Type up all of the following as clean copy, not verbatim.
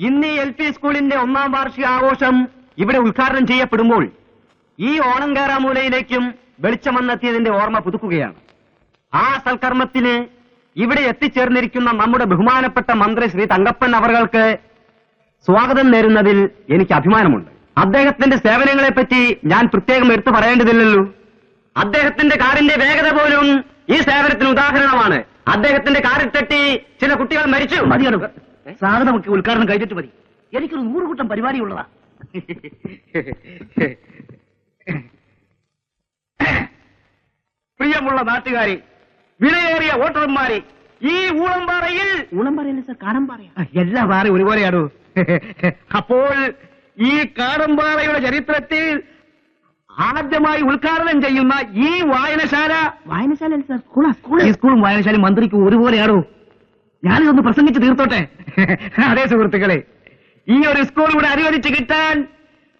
ഇന്ന് ഈ LP സ്കൂളിന്റെ 1ാം വാർഷിക ആഘോഷം ഇവിടെ ഉദ്ഘാടനം ചെയ്യപ്പെടുമ്പോൾ ഈ ഓണം കേറാമൂലയിലേക്കും വെളിച്ചം വന്നെത്തിയതിന്റെ ഓർമ്മ പുതുക്കുകയാണ്. ആ സൽക്കർമ്മത്തിന് ഇവിടെ എത്തിച്ചേർന്നിരിക്കുന്ന നമ്മുടെ ബഹുമാനപ്പെട്ട മന്ത്രി ശ്രീ തങ്കപ്പൻ അവർക്ക് സ്വാഗതം നേരുന്നതിൽ എനിക്ക് അഭിമാനമുണ്ട്. അദ്ദേഹത്തിന്റെ സേവനങ്ങളെപ്പറ്റി ഞാൻ പ്രത്യേകം എടുത്തു പറയേണ്ടതില്ലല്ലോ. അദ്ദേഹത്തിന്റെ കാറിന്റെ വേഗത പോലും ഈ സേവനത്തിന് ഉദാഹരണമാണ്. അദ്ദേഹത്തിന്റെ കാറിൽ തട്ടി ചില കുട്ടികൾ മരിച്ചു. മതിയാണ് സാധനമൊക്കെ ഉദ്ഘാടനം കഴിഞ്ഞിട്ട് മതി. എനിക്കൊരു 100 കൂട്ടം പരിപാടിയുള്ളതാ. പ്രിയമുള്ള നാട്ടുകാരെ, വിലയേറിയ വോട്ടർമാരെ, ഈ ഊളംപാറയല്ലേ സാർ? കാടമ്പാറയാ? എല്ലാ പാറയും ഒരുപോലെയാണോ? അപ്പോൾ ഈ കാടമ്പാറയുടെ ചരിത്രത്തിൽ ആദ്യമായി ഉദ്ഘാടനം ചെയ്യുന്ന ഈ വായനശാല ഈ സ്കൂളും വായനശാലയും മന്ത്രിക്ക് ഒരുപോലെയാണോ? ഞാനിതൊന്ന് പ്രസംഗിച്ച് തീർത്തോട്ടെ. അതേ സുഹൃത്തുക്കളെ, ഈ ഒരു സ്കൂൾ ഇവിടെ അനുവദിച്ച് കിട്ടാൻ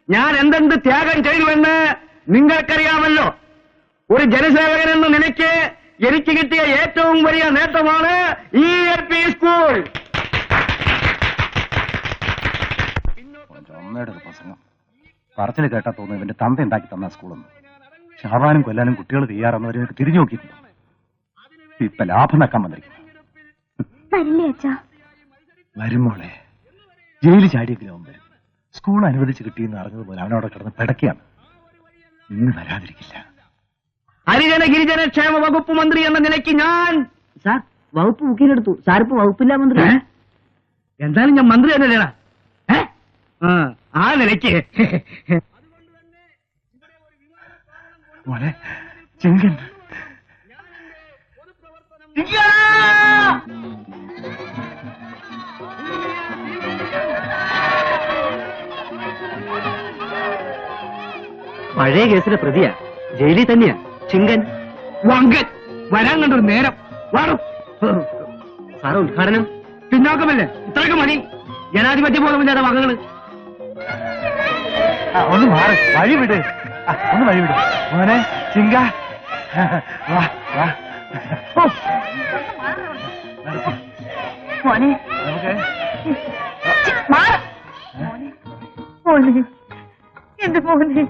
ഞാൻ എന്തെന്ത് ത്യാഗം ചെയ്തുവെന്ന് നിങ്ങൾക്കറിയാമല്ലോ. ഒരു ജനസേവകൻ എന്ന നിലയ്ക്ക് എനിക്ക് കിട്ടിയ ഏറ്റവും വലിയ നേട്ടമാണ് ഈ LP സ്കൂൾ. അമ്മയുടെ ഒരു പ്രസംഗം പറച്ചിൽ കേട്ടാ തോന്നുന്നു ഇവന്റെ തന്ത ഉണ്ടാക്കി തന്ന സ്കൂളൊന്നും. ഷാവാനും കൊല്ലാനും കുട്ടികൾ തയ്യാറെന്നവരെ തിരിഞ്ഞു നോക്കിയിട്ടുണ്ട്. ഇപ്പൊ ലാഭം നക്കാൻ വന്നിരിക്കുന്നു. വരുമ്പോളെ ജയിലിൽ ചാടിയെങ്കിലും അവൻ വരും. സ്കൂൾ അനുവദിച്ച് കിട്ടിയെന്ന് അറിഞ്ഞതുപോലെ അവനവിടെ കിടന്ന് പിടക്കുകയാണ്. ഇന്ന് വരാതിരിക്കില്ല. ഹരിജന ഗിരിജന ക്ഷേമ വകുപ്പ് മന്ത്രി എന്ന നിലയ്ക്ക് ഞാൻ സാർ വകുപ്പ് ബുക്കിലെടുത്തു. സാറിപ്പോ വകുപ്പില്ല മന്ത്രി. എന്തായാലും ഞാൻ മന്ത്രി തന്നെയല്ലേടാ. ആ നിലയ്ക്ക് മോനെ ചെങ്കൻ പഴയ കേസിലെ പ്രതിയാ, ജയിലിൽ തന്നെയാ. ചിങ്കൻ വങ്കൻ വരാൻ കണ്ടൊരു നേരം വാടും. സാറ് ഉദ്ഘാടനം പിന്നോക്കമല്ലേ? ഇത്രയൊക്കെ മതി. ജനാധിപത്യ ബോധമില്ലാത്ത വകകള്. ഒന്ന് മാറി വഴി വിട്. ഒന്ന് വഴി വിട് മോനെ ചിങ്ക. വാ വാ മോനെ നമുക്ക് മോനെ എന്റെ മോനെ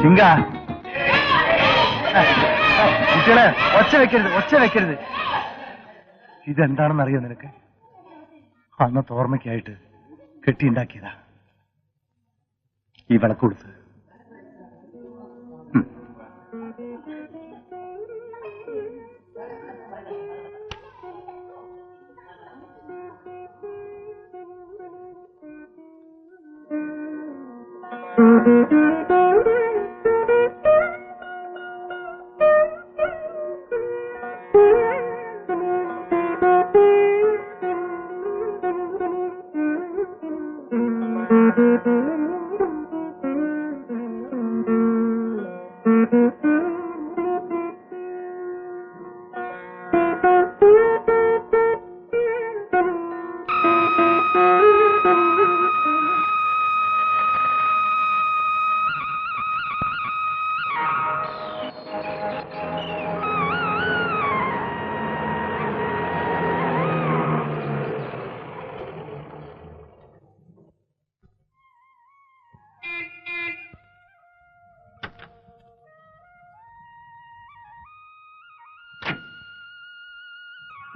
ചിങ്ക. കുട്ടികളെ ഒച്ച വെക്കരുത്. ഇതെന്താണെന്ന് അറിയോ നിനക്ക്? അന്നത്തെ ഓർമ്മയ്ക്കായിട്ട് കെട്ടിയുണ്ടാക്കിയതാ ഈ വിളക്ക് കൊടുത്ത്.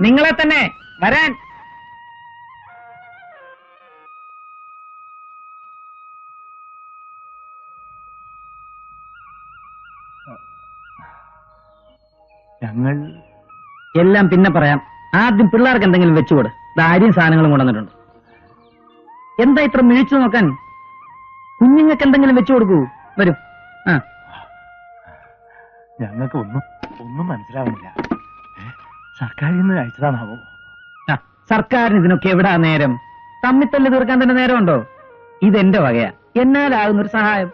നിങ്ങളെ തന്നെ വരാൻ. ഞങ്ങൾ എല്ലാം പിന്നെ പറയാം. ആദ്യം പിള്ളേർക്ക് എന്തെങ്കിലും വെച്ചുകൊട്. അരിയും സാധനങ്ങളും കൊണ്ടുവന്നിട്ടുണ്ട്. എന്താ ഇത്ര മിഴിച്ചു നോക്കാൻ? കുഞ്ഞുങ്ങൾക്ക് എന്തെങ്കിലും വെച്ചു കൊടുക്കൂ. വരൂ. ഞങ്ങൾക്ക് ഒന്നും മനസ്സിലാവുന്നില്ല. സർക്കാരിൽ നിന്ന് അയച്ചതാണാവോ? സർക്കാരിന് ഇതിനൊക്കെ എവിടാ നേരം? തമ്മിത്തല്ല് തീർക്കാൻ തന്നെ നേരമുണ്ടോ? ഇതെന്റെ വകയാ. എന്നാലാകുന്നൊരു സഹായം.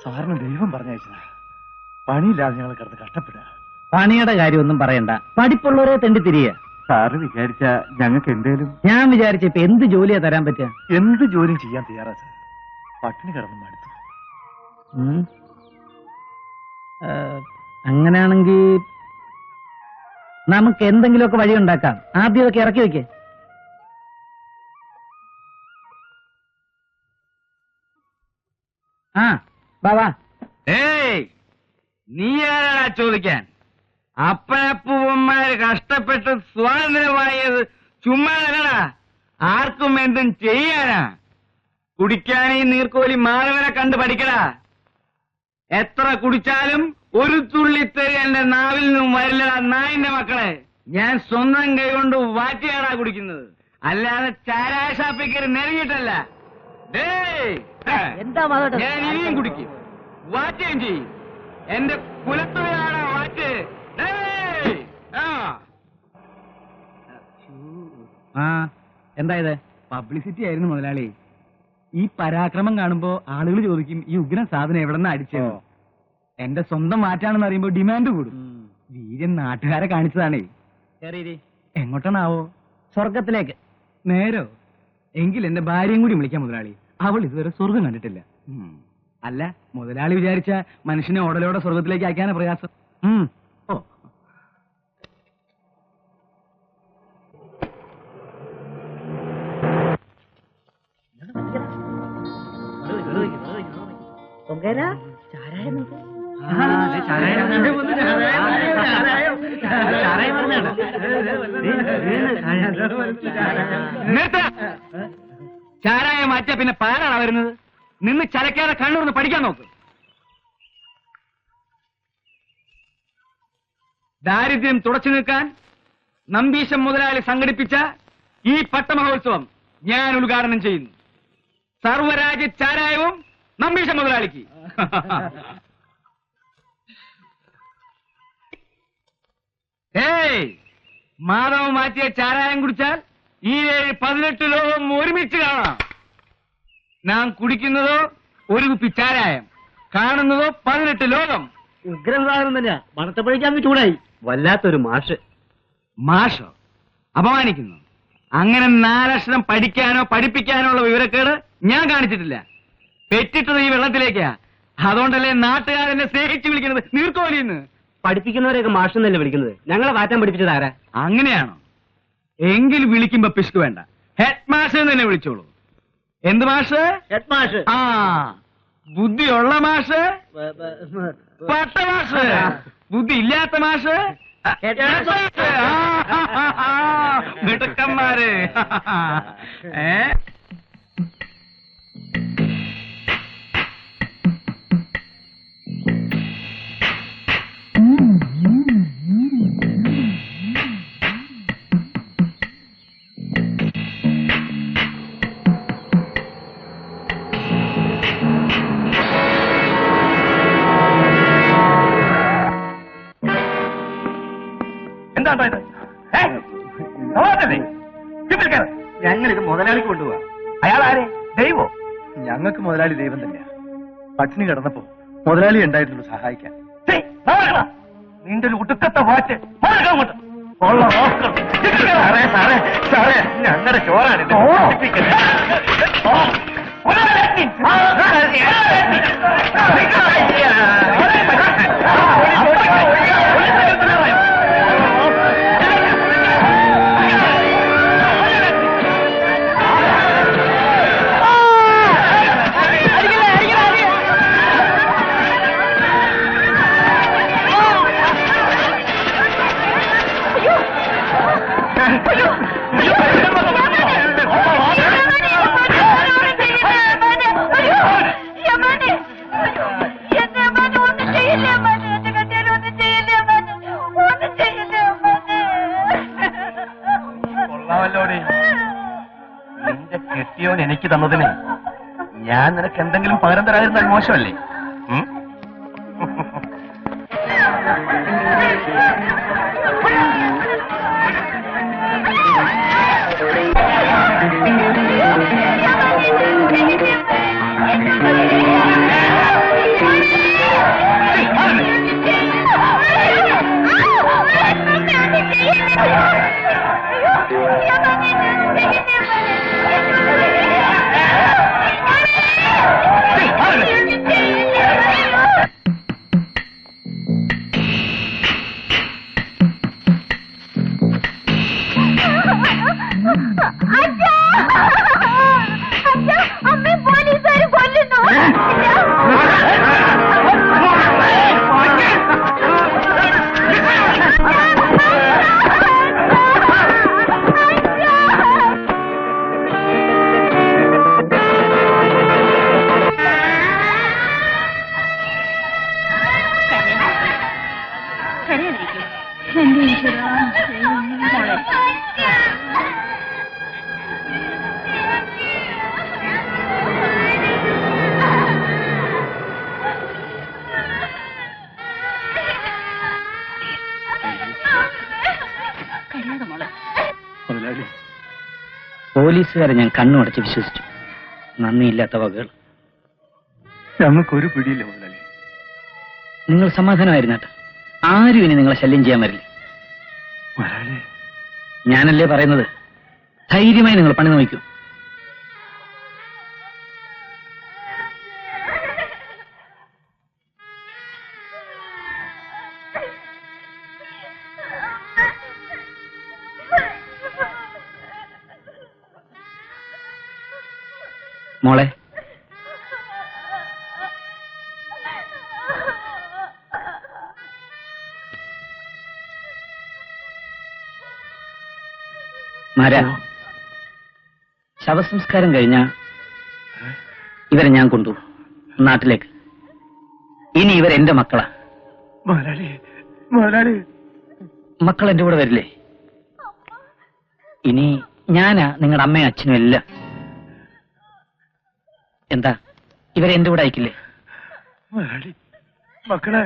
സാറിന് ദൈവം പറഞ്ഞയച്ചതാ. പണിയില്ലാതെ ഞങ്ങൾ കിടന്ന് കഷ്ടപ്പെടുക. പണിയുടെ കാര്യമൊന്നും പറയണ്ട. പഠിപ്പുള്ളവരെ തെണ്ടി തിരിയ. സാറ് വിചാരിച്ച ഞങ്ങൾക്ക് എന്തേലും. ഞാൻ വിചാരിച്ച ഇപ്പൊ എന്ത് ജോലിയാ തരാൻ പറ്റുക? എന്ത് ജോലിയും ചെയ്യാൻ തയ്യാറാ സാർ. പട്ടിണി കിടന്നു മടുത്തു. അങ്ങനെയാണെങ്കിൽ നമുക്ക് എന്തെങ്കിലുമൊക്കെ വഴി ഉണ്ടാക്കാം. ആദ്യം ഇതൊക്കെ ഇറക്കി വെക്കേ. ആ ബാബാ. ഏയ്, നീ ആരാടാ ചോദിക്കാൻ? അപ്പനപ്പൂവന്മാര് കഷ്ടപ്പെട്ട് സ്വാതന്ത്ര്യമായത് ചുമ്മാതല്ലടാ, ആർക്കും എന്തും ചെയ്യാനാ. കുടിക്കാൻ ഈ നീർക്കോലി മാധവനെ കണ്ട് പഠിക്കടാ. എത്ര കുടിച്ചാലും ഒരു തുള്ളിത്തരി എന്റെ നാവിൽ നിന്നും വരില്ലടാ നായിന്റെ മക്കളെ. ഞാൻ സ്വന്തം കൈ കൊണ്ട് വാറ്റിയാടാ കുടിക്കുന്നത്, അല്ലാതെ ചാരായ ഷാപ്പിൽ കയറി നെരങ്ങിയിട്ടല്ല. എന്താ ഞാൻ ഇനിയും കുടിക്കും, വാറ്റുകയും ചെയ്യും. എന്റെ കുലത്തുകയാണ് വാറ്റ്. എന്തായത്? പബ്ലിസിറ്റി ആയിരുന്നു മുതലാളി. ഈ പരാക്രമം കാണുമ്പോ ആളുകൾ ചോദിക്കും ഈ ഉഗ്രൻ സാധനം എവിടെന്നാ അടിച്ചത്. എന്റെ സ്വന്തം മാറ്റാണെന്ന് അറിയുമ്പോ ഡിമാൻഡ് കൂടും. വീര്യൻ നാട്ടുകാരെ കാണിച്ചതാണേ. എങ്ങോട്ടാണാവോ? സ്വർഗത്തിലേക്ക്. നേരോ? എങ്കിൽ എന്റെ ഭാര്യയും കൂടി വിളിക്കാം മുതലാളി. അവൾ ഇതുവരെ സ്വർഗം കണ്ടിട്ടില്ല. അല്ല, മുതലാളി വിചാരിച്ച മനുഷ്യനെ ഓടലോടെ സ്വർഗത്തിലേക്ക് അയക്കാനാ പ്രയാസം. ഓ, ചാരായ മാറ്റിയ പിന്നെ പാലാണ് വരുന്നത്. നിന്ന് ചലക്കാതെ കണ്ണൂർന്ന് പഠിക്കാൻ നോക്ക്. ദാരിദ്ര്യം തുടച്ചു നിൽക്കാൻ നമ്പീശം മുതലാളി സംഘടിപ്പിച്ച ഈ പട്ടമഹോത്സവം ഞാൻ ഉദ്ഘാടനം ചെയ്യുന്നു. സർവരാജ്യ ചാരായവും നമ്പീശം മുതലാളിക്ക്. ഏയ്, മാധവം മാറ്റിയ ചാരായം കുടിച്ചാൽ ഈ 18 ലോകം ഒരുമിച്ച് കാണാം. നാം കുടിക്കുന്നതോ ഒരു കുപ്പി ചാരായം, കാണുന്നതോ 18 ലോകം. ഉഗ്രൻ സാധനം തന്നെയാ. മണത്തപ്പഴിക്കാൻ ചൂടായി. വല്ലാത്തൊരു മാഷ്. മാഷോ? അപമാനിക്കുന്നു. അങ്ങനെ 4 അക്ഷരം പഠിക്കാനോ പഠിപ്പിക്കാനോ ഉള്ള വിവരക്കേട് ഞാൻ കാണിച്ചിട്ടില്ല. പെറ്റിട്ടത് ഈ വെള്ളത്തിലേക്കാ. അതുകൊണ്ടല്ലേ നാട്ടുകാരെന്നെ സ്നേഹിച്ചു വിളിക്കുന്നത് നീർക്കോലിന്ന്. പഠിപ്പിക്കുന്നവരെയൊക്കെ മാഷെന്നല്ലേ വിളിക്കുന്നത്? ഞങ്ങളെ വാറ്റാൻ പഠിപ്പിച്ചത് ആരാ? അങ്ങനെയാണോ? എങ്കിൽ വിളിക്കുമ്പോ പിശുക്ക് വേണ്ട, ഹെഡ് മാഷ് എന്ന് തന്നെ വിളിച്ചോളൂ. എന്ത് മാഷ്? ഹെഡ് മാഷ്. ആ, ബുദ്ധിയുള്ള മാഷ് പട്ടമാഷ്, ബുദ്ധി ഇല്ലാത്ത മാഷ് മിടുക്കന്മാര്. ഞങ്ങളിത് മുതലാളിക്ക് കൊണ്ടുപോവാ. അയാൾ ആരെ? ദൈവോ? ഞങ്ങൾക്ക് മുതലാളി ദൈവം തന്നെയാ. പട്ടിണി കിടന്നപ്പോ മുതലാളി ഉണ്ടായിരുന്നു സഹായിക്കാൻ. നിന്റെ ഒരു ഉടുക്കത്തെ വാറ്റ് ഞങ്ങളുടെ ചോറാണിത്. നിന്റെ കെട്ടിയോൻ എനിക്ക് തന്നതിന് ഞാൻ നിനക്ക് എന്തെങ്കിലും പകരം തരാതിരുന്നാൽ മോശമല്ലേ? മുതലാളി. പോലീസുകാരെ ഞാൻ കണ്ണുമടച്ച് വിശ്വസിച്ചു. നന്ദിയില്ലാത്ത വകകൾ. ഞങ്ങൾക്കൊരു പിടിയില്ല മുതലാളി. നിങ്ങൾ സമാധാനമായിരുന്നാട്ടെ. ആരും ഇനി നിങ്ങളെ ശല്യം ചെയ്യാൻ വരില്ല. മുതലാളി, ഞാനല്ലേ പറയുന്നത്. ധൈര്യമായി നിങ്ങൾ പണി നോക്കൂ. മോളെ, ശവസംസ്കാരം കഴിഞ്ഞ ഇവരെ ഞാൻ കൊണ്ടുപോകും നാട്ടിലേക്ക്. ഇനി ഇവരെന്റെ മക്കളാ. മുതലാളി, മുതലാളി. മക്കൾ എന്റെ കൂടെ വരില്ലേ? ഇനി ഞാനാ നിങ്ങളുടെ അമ്മയും അച്ഛനും എല്ലാം. എന്താ, ഇവരെ എന്റെ കൂടെ അയക്കില്ലേ? മുതലാളി, മക്കളെ.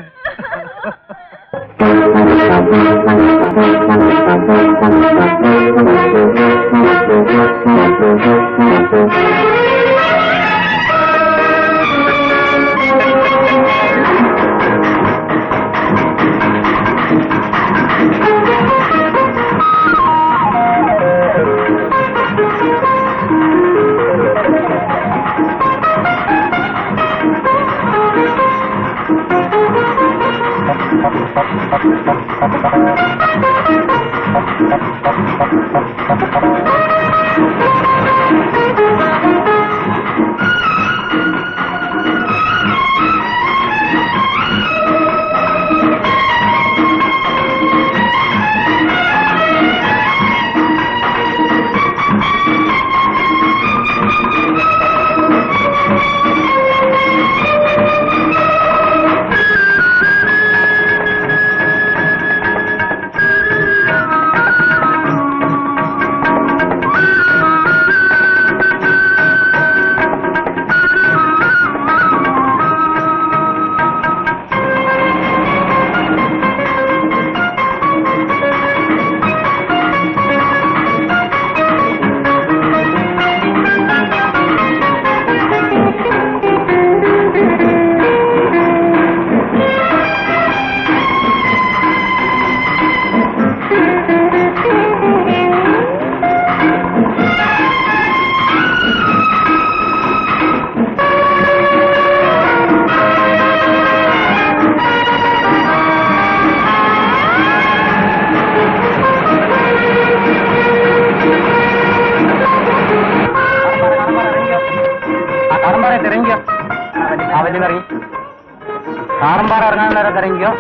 കാറമ്പാറ ഇറങ്ങാൻ നേരം ഇറങ്ങിയോ?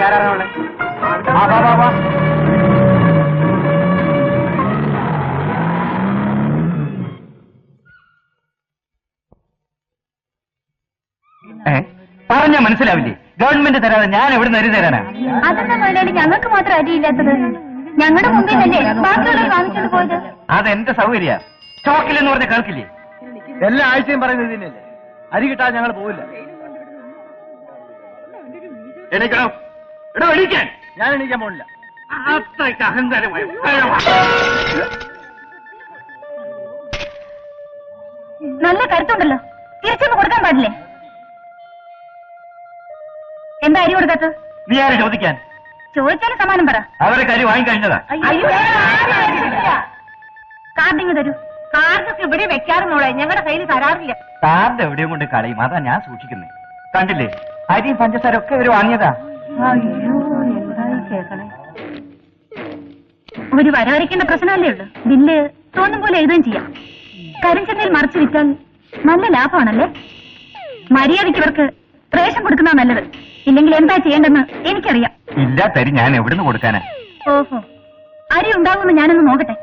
ആരാറങ്ങോളെ? പറഞ്ഞ മനസ്സിലാവില്ലേ? ഗവൺമെന്റ് തരാതെ ഞാൻ എവിടെ നിന്ന് അരി തരാനാ? അതെന്താ മുതലാളി ഞങ്ങൾക്ക് മാത്രം അരിയില്ലാത്തത്? ഞങ്ങളുടെ മുമ്പിലല്ലേ ബാക്കിയുള്ളവർ വാങ്ങിച്ചോണ്ട് പോയത്? അതെന്റെ സൗകര്യ. സ്റ്റോക്കിലെന്ന് പറഞ്ഞ കേൾക്കില്ലേ? എല്ലാ ആഴ്ചയും പറയുന്നത് ഇതിനല്ലേ. അരി കിട്ടാൻ ഞങ്ങൾ പോവില്ല. എണീക്കണം. എടോ എണീക്കാൻ. ഞാൻ എണീക്കാൻ പോണില്ല. അത്രയ്ക്ക് അഹങ്കാരമായി. നല്ല കരുത്തുണ്ടല്ലോ, തിരിച്ചൊന്ന് കൊടുക്കാൻ പാടില്ലേ? എന്താ അരി കൊടുക്കാത്തത്? നീ ആരെ ചോദിക്കാൻ? ചോദിച്ചാലും സമാനം പറ. അവരെ കരി വാങ്ങിക്കഴിഞ്ഞതാ. കാർഡിങ് തരൂ. കാർഡൊക്കെ ഇവിടെ വെക്കാറുമോളെ, ഞങ്ങളുടെ കയ്യിൽ തരാറില്ല. കാർഡ് എവിടെയും കൊണ്ട് കളയും, അതാ ഞാൻ സൂക്ഷിക്കുന്നത്. കണ്ടില്ലേ, അരിയും പഞ്ചസാര ഒക്കെ ഇവര് വാങ്ങിയതാ. അയ്യോ, എന്തായി കേൾക്കണേ. ഒരു വരവരയ്ക്കേണ്ട പ്രശ്നമല്ലേ ഉള്ളു. ബില്ല് തോന്നും പോലെ എഴുതുകയും ചെയ്യാം. കരിഞ്ചന്തയിൽ മറച്ചു വിറ്റാൽ നല്ല ലാഭമാണല്ലേ. മര്യാദയ്ക്ക് ഇവർക്ക് റേഷൻ കൊടുക്കുന്ന നല്ലത്. ഇല്ലെങ്കിൽ എന്താ ചെയ്യേണ്ടെന്ന് എനിക്കറിയാം. ഇല്ലാത്തരി ഞാൻ എവിടുന്ന് കൊടുക്കാനാ? ഓഹോ, അരി ഉണ്ടാകുമെന്ന് ഞാനൊന്ന് നോക്കട്ടെ.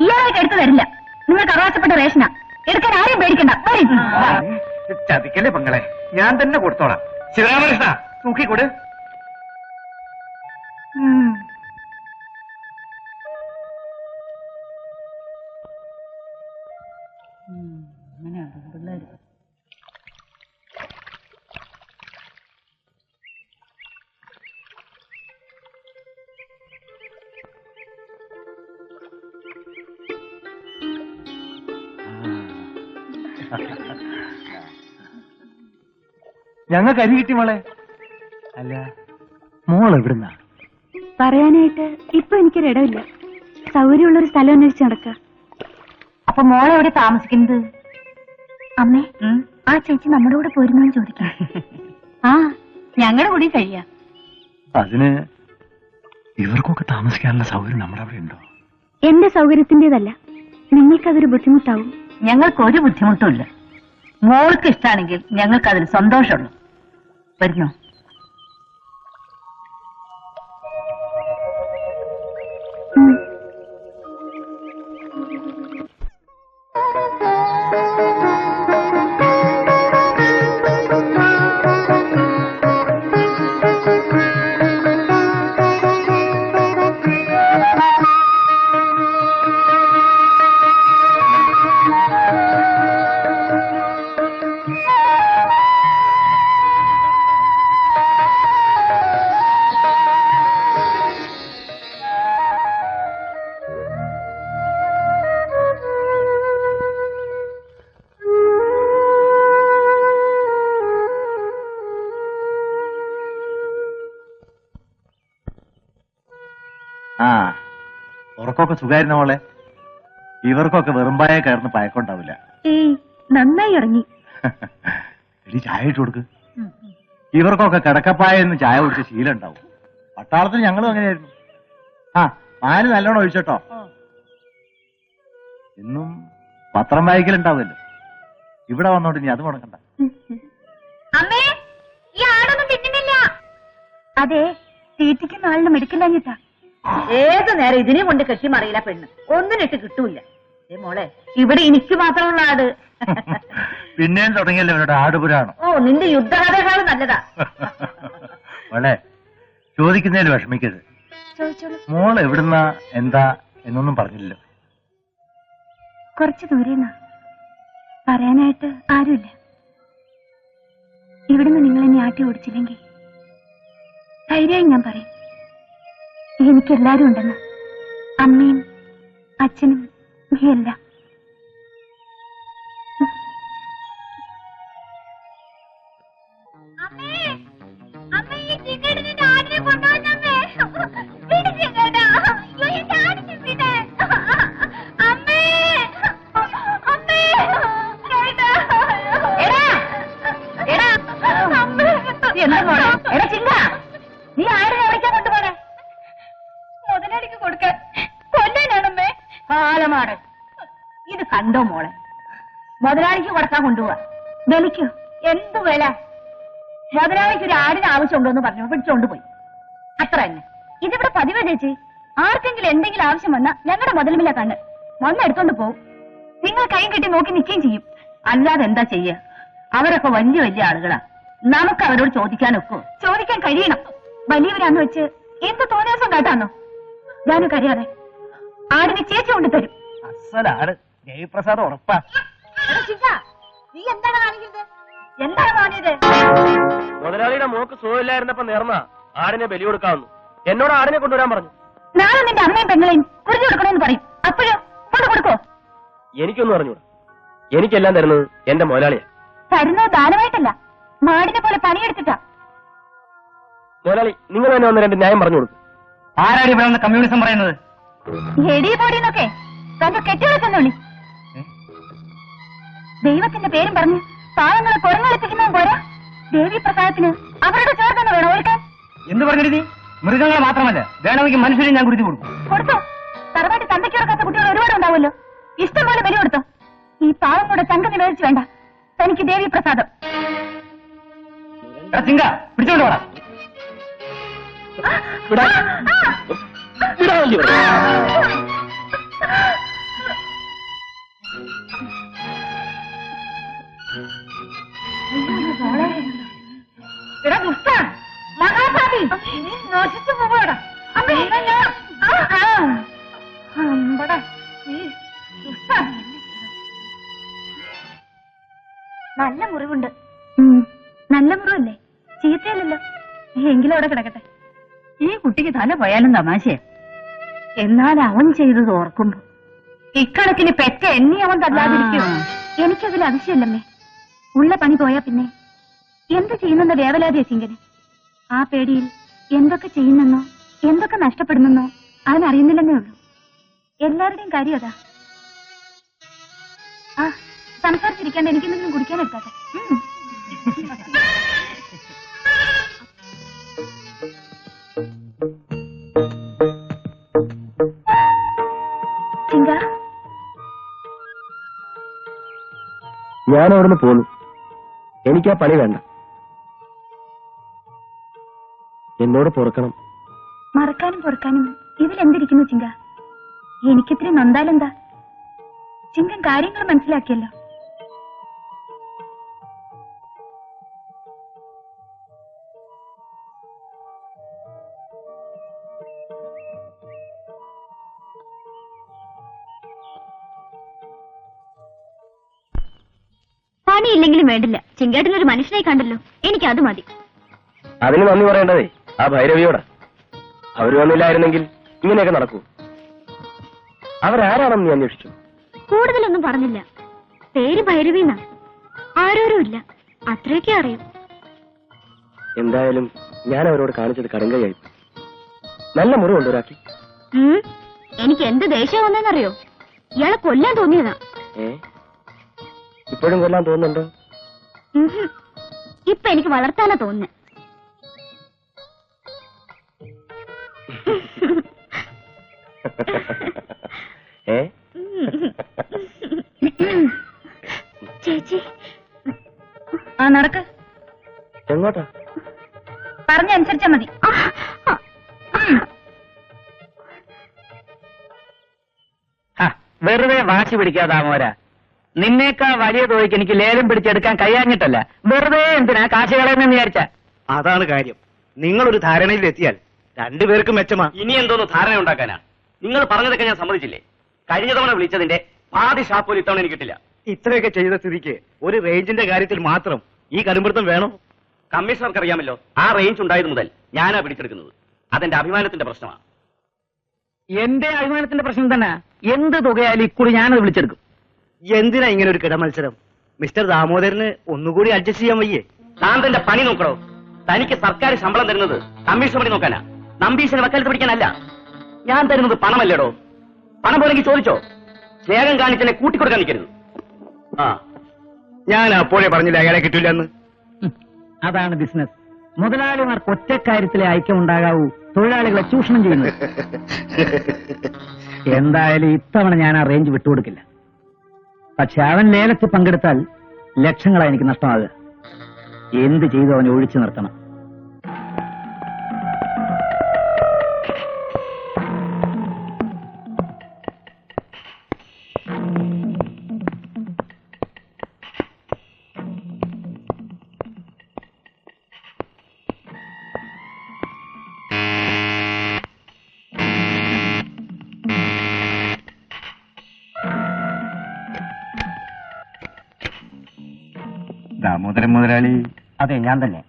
ഇയാളൊക്കെ എടുത്തു തരില്ല. നിങ്ങൾക്ക് അവകാശപ്പെട്ട റേഷനാ. എടുക്കാൻ ആരെയും പേടിക്കണ്ട. ചതിക്കല്ലേ പെങ്ങളെ, ഞാൻ തന്നെ കൊടുത്തോളാം. ശിവരാമകൃഷ്ണ, തൂക്കിക്കൊട്. ഞങ്ങൾക്ക് അരി കിട്ടി മോളെ. അല്ല, മോൾ എവിടുന്നാ? പറയാനായിട്ട് ഇപ്പൊ എനിക്കൊരിടമില്ല. സൗകര്യമുള്ളൊരു സ്ഥലം അന്വേഷിച്ച് നടക്കുക. അപ്പൊ മോളെവിടെ താമസിക്കുന്നത്? അമ്മേ, ആ ചേച്ചി നമ്മുടെ കൂടെ പോരുന്നോന്ന് ചോദിക്കാം. ആ, ഞങ്ങളുടെ കൂടി കഴിയാ. അതിന് ഇവർക്കൊക്കെ താമസിക്കാനുള്ള സൗകര്യം നമ്മുടെ അവിടെ ഉണ്ടോ? എന്റെ സൗകര്യത്തിന്റേതല്ല, നിങ്ങൾക്കതൊരു ബുദ്ധിമുട്ടാവും. ഞങ്ങൾക്കൊരു ബുദ്ധിമുട്ടുമില്ല. മോൾക്ക് ഇഷ്ടാണെങ്കിൽ ഞങ്ങൾക്കതിൽ സന്തോഷമുള്ളൂ. വരുന്നോ? ആ, ഉറക്കൊക്കെ സുഖായിരുന്ന മോളെ. ഇവർക്കൊക്കെ വെറുമ്പായ കയറുന്ന പയക്കൊണ്ടാവില്ല. നന്നായി ഇറങ്ങി. എടി, ചായ ഇട്ട് കൊടുക്ക്. ഇവർക്കൊക്കെ കിടക്കപ്പായെന്ന് ചായ കുടിച്ച ശീലം ഉണ്ടാവും. പട്ടാളത്തിൽ ഞങ്ങളും അങ്ങനെയായിരുന്നു. ആ, പാല് നല്ലോണം ഒഴിച്ചോട്ടോ. എന്നും പത്രം വായിക്കലുണ്ടാവുമല്ലോ. ഇവിടെ വന്നോണ്ട് ഇനി അത് മുടക്കണ്ട. അമ്മേ, ഈ ആടൊന്നും തിന്നുന്നില്ല. അതെ, തീറ്റിക്കുന്ന ആളിന് മെടുക്കില്ലാഞ്ഞിട്ടാ. ഏത് നേരം ഇതിനെ കൊണ്ട് കെട്ടിമറിയില്ല പെണ്ണ്. ഒന്നിനിട്ട് കിട്ടൂല. മോളെ, ഇവിടെ എനിക്ക് മാത്രമുള്ള ആട്. പിന്നെയും തുടങ്ങിയല്ലോ ഇവരുടെ ആടുപുരാണം. ഓ, നിന്റെ യുദ്ധകഥകളും നല്ലതാ. മോളെ, ചോദിക്കുന്നതിന് വിഷമിക്കരുത്. മോൾ എവിടുന്ന എന്താ എന്നൊന്നും പറഞ്ഞില്ലല്ലോ. കുറച്ച് ദൂരേന്നാ. പറയാനായിട്ട് ആരുമില്ല. ഇവിടുന്ന് നിങ്ങൾ എന്നെ ആട്ടി ഓടിച്ചില്ലെങ്കിൽ ധൈര്യമായി ഞാൻ പറയും, എനിക്കെല്ലാരും ഉണ്ടെന്ന്. അമ്മയും അച്ഛനും എല്ലാം. നീ ആടിനെ വിളിക്കാൻ കൊണ്ടുപോണേ? മുതലാളിക്ക് കൊടുക്കാൻ കൊല്ലാനാണമ്മേ. കാലമാട്, ഇത് കണ്ടോ മോളെ? മുതലാളിക്ക് കൊടുക്കാൻ കൊണ്ടുപോവാ. വിലയ്ക്കോ? എന്ത് വില? മുതലാളിക്ക് ഒരു ആടിന് ആവശ്യമുണ്ടോന്ന് പറഞ്ഞു പിടിച്ചോണ്ട് പോയി. അത്ര തന്നെ. ഇതിവിടെ പതിവ് ചേച്ചി. ആർക്കെങ്കിലും എന്തെങ്കിലും ആവശ്യം വന്നാൽ ഞങ്ങളുടെ മുതലുമില്ല കണ്ണ് വന്ന് എടുത്തോണ്ട് പോവും. നിങ്ങൾ കൈ കെട്ടി നോക്കി നിൽക്കുകയും ചെയ്യും. അല്ലാതെ എന്താ ചെയ്യ? അവരൊക്കെ വലിയ വലിയ ആളുകളാ. നമുക്ക് അവരോട് ചോദിക്കാനൊക്കോ? ചോദിക്കാൻ കഴിയണം. വലിയവരാന്ന് വെച്ച് എന്ത് തോന്നിയാസം കാട്ടാന്നോ? ഞാനൊക്കെ അറിയാതെ ആടിനെ ചേച്ചി കൊണ്ട് തരും. അസലാണ് ജയപ്രസാദ് ഉറപ്പാ. നീ എന്താണ് കാണിക്കുന്നത്? എന്താണ് തോന്നിയത്? മുതലാളിയുടെ മോക്ക് സുഖമില്ലായിരുന്നപ്പോ നേർന്ന ആടിനെ ബലി കൊടുക്കാവുന്നു. എന്നോട് ആടിനെ കൊണ്ടുവരാൻ പറഞ്ഞു. നാളെ നിന്റെ അമ്മയും പെങ്ങളെയും കുറിഞ്ഞു കൊടുക്കണമെന്ന് പറയും. അപ്പോഴോ കൊണ്ട് കൊടുക്കോ? എനിക്കൊന്നും അറിഞ്ഞൂടാ. എനിക്കെല്ലാം തരുന്നത് എന്റെ മുതലാളിയാ. തരുന്നത് ദാനമായിട്ടല്ല, മാടിനെ പോലെ പണിയെടുത്തിട്ടാ. മുതലാളി, നിങ്ങൾ തന്നെ ഒന്ന് രണ്ട് ന്യായം പറഞ്ഞു കൊടുക്കും. ആരാണ് ഇവിടെ വന്ന് കമ്മ്യൂണിസം പറയുന്നത്? എടി പോടിന്നൊക്കെ തന്റെ കെട്ടിവെക്കുന്നുള്ളി. ദൈവത്തിന്റെ പേരും പറഞ്ഞ് പാവങ്ങളെ കുരങ്ങളിപ്പിക്കുന്നതും പോരാ, ദേവി പ്രസാദത്തിന് അവരുടെ ചോര തന്നെ വേണം ഓർക്കാൻ. എന്ത് പറഞ്ഞിട്ട് നീ? മൃഗങ്ങളെ മാത്രമല്ല, വേണമെങ്കിൽ മനുഷ്യരെ ഞാൻ കുറിച്ച് കൊടുക്കും. കൊടുത്തോ? തറവാട്ടി തന്തയ്ക്ക് കൊടുക്കാത്ത കുട്ടികൾ ഒരുപാട് ഉണ്ടാവുമല്ലോ. ഇഷ്ടം പോലെ ബലി കൊടുത്തോ. ഈ പാവങ്ങളുടെ ചങ്ക നിവേദിച്ചു വേണ്ട തനിക്ക് ദേവി പ്രസാദം. ചിങ്ക പിടിച്ചോണ്ട് പോടാ. മഹാഭാവി നശിച്ചു പോവാടാ. നല്ല മുറിവുണ്ട്. നല്ല മുറിവല്ലേ? ചീത്തയല്ലല്ലോ. എങ്കിലും അവിടെ കിടക്കട്ടെ. ഈ കുട്ടിക്ക് തല പോയാലും തമാശയാ. എന്നാൽ അവൻ ചെയ്തത് ഓർക്കുമ്പോ ഇക്കണക്കിന് പെറ്റ എണ്ണി അവൻ തല്ലാതിരിക്കും. എനിക്കതിൽ അതിശയല്ലമ്മേ. ഉള്ള പണി പോയാ പിന്നെ എന്ത് ചെയ്യുന്നെന്ന വേവലാതിയ ചിങ്കന്. ആ പേടിയിൽ എന്തൊക്കെ ചെയ്യുന്നെന്നോ എന്തൊക്കെ നഷ്ടപ്പെടുന്നെന്നോ അവനറിയുന്നില്ലെന്നേ ഉള്ളൂ. എല്ലാവരുടെയും കാര്യം അതാ. ആ സംസാരിച്ചിരിക്കാണ്ട് എനിക്കെന്തെങ്കിലും കുടിക്കാനെടുത്താട്ടെ. ചിങ്ക, ഞാൻ അവിടുന്ന് പോന്നു. എനിക്കാ പണി വേണ്ട. എന്നോട് പൊറുക്കണം. മറക്കാനും പൊറുക്കാനും ഇതിലെന്തിരിക്കുന്നു ചിങ്ക? എനിക്കിത്തിരി നൊന്താലെന്താ? ചിങ്കൻ കാര്യങ്ങൾ മനസ്സിലാക്കിയല്ലോ. പണിയില്ലെങ്കിലും വേണ്ടില്ല, ചിങ്കേട്ടനൊരു മനുഷ്യനെ കണ്ടല്ലോ, എനിക്കത് മതി. അതിന് നന്ദി പറയേണ്ടതേ ആ ഭൈരവിയോടാ. അവര് വന്നില്ലായിരുന്നെങ്കിൽ ഇങ്ങനെയൊക്കെ നടക്കൂ. അവരാരാണെന്ന് നീ അന്വേഷിച്ചു? കൂടുതലൊന്നും പറഞ്ഞില്ല. പേര് ഭൈരവീന്നാ. ആരോരും ഇല്ല, അത്രയൊക്കെ അറിയും. എന്തായാലും ഞാൻ അവരോട് കാണിച്ചത് കടുങ്കയായി. നല്ല മുറിവുണ്ട് ഒരാക്കി. എനിക്ക് എന്ത് ദേഷ്യം വന്നെന്നറിയോ? ഇയാളെ കൊല്ലാൻ തോന്നിയതാ. ഇപ്പോഴും കൊല്ലാൻ തോന്നുന്നുണ്ടോ? ഇപ്പൊ എനിക്ക് വളർത്താനാ തോന്നുന്നേ. ചേച്ചി ആ നടക്ക്. എങ്ങോട്ടാ? പറഞ്ഞനുസരിച്ചാ മതി. വെറുതെ വാശി പിടിക്കാതാമോരാ. നിന്നേക്കാ വലിയ തുകയ്ക്ക് എനിക്ക് ലേലം പിടിച്ചെടുക്കാൻ കഴിയാഞ്ഞിട്ടല്ല, വെറുതെ എന്തിനാ കാശ് കളയുന്നെന്ന് വിചാരിച്ച. അതാണ് കാര്യം. നിങ്ങളൊരു ധാരണയിലെത്തിയാൽ രണ്ടുപേർക്കും മെച്ചമാ. ഇനി എന്തോന്ന് ധാരണ ഉണ്ടാക്കാനാ? നിങ്ങൾ പറഞ്ഞതൊക്കെ ഞാൻ സമ്മതിച്ചില്ലേ? കഴിഞ്ഞ തവണ വിളിച്ചതിന്റെ പാതി ഷാപ്പോലും ഇത്തവണ എനിക്ക് കിട്ടില്ല. ഇത്രയൊക്കെ ചെയ്ത സ്ഥിതിക്ക് ഒരു റേഞ്ചിന്റെ കാര്യത്തിൽ മാത്രം ഈ കടുംപിടുത്തം വേണോ? കമ്മീഷണർക്ക് അറിയാമല്ലോ, ആ റേഞ്ച് ഉണ്ടായത് മുതൽ ഞാനാ പിടിച്ചെടുക്കുന്നത്. അതെന്റെ അഭിമാനത്തിന്റെ പ്രശ്നമാണ്. എന്റെ അഭിമാനത്തിന്റെ പ്രശ്നം തന്നെ. എന്ത് തുകയാലും ഇക്കുറി ഞാനത് വിളിച്ചെടുക്കും. എന്തിനാ ഇങ്ങനെ ഒരു കിടമത്സരം? മിസ്റ്റർ ദാമോദരന് ഒന്നുകൂടി അഡ്ജസ്റ്റ് ചെയ്യാൻ വയ്യേ? താൻ തന്റെ പണി നോക്കണോ? തനിക്ക് സർക്കാർ ശമ്പളം തരുന്നത് കമ്മീഷൻ പണി നോക്കാനാ, നമ്പീശന് വക്കാലത്ത് പിടിക്കാനല്ല. ഞാൻ തരുന്നത് പണമല്ലേടോ. പണം പോലെങ്കിൽ ചോദിച്ചോ. സ്നേഹം കാണിച്ചെന്നെ കൂട്ടിക്കൊടുക്കാൻ നിൽക്കരുത്. ആ ഞാൻ അപ്പോഴേ പറഞ്ഞില്ല അയാളെ കിട്ടില്ല എന്ന്. അതാണ് ബിസിനസ്. മുതലാളിമാർക്ക് ഒറ്റക്കാര്യത്തിലെ ഐക്യം ഉണ്ടാകാവൂ, തൊഴിലാളികളെ ചൂഷണം ചെയ്യുന്നത്. എന്തായാലും ഇത്തവണ ഞാൻ ആ റേഞ്ച് വിട്ടുകൊടുക്കില്ല. പക്ഷെ അവൻ ലേലത്തിൽ പങ്കെടുത്താൽ ലക്ഷങ്ങളാണ് എനിക്ക് നഷ്ടമാകുക. എന്ത് ചെയ്തു അവനെ ഒഴിച്ചു നിർത്തണം. ദാമോദരൻ മുതലാളി. അതെ, ഞാൻ തന്നെ.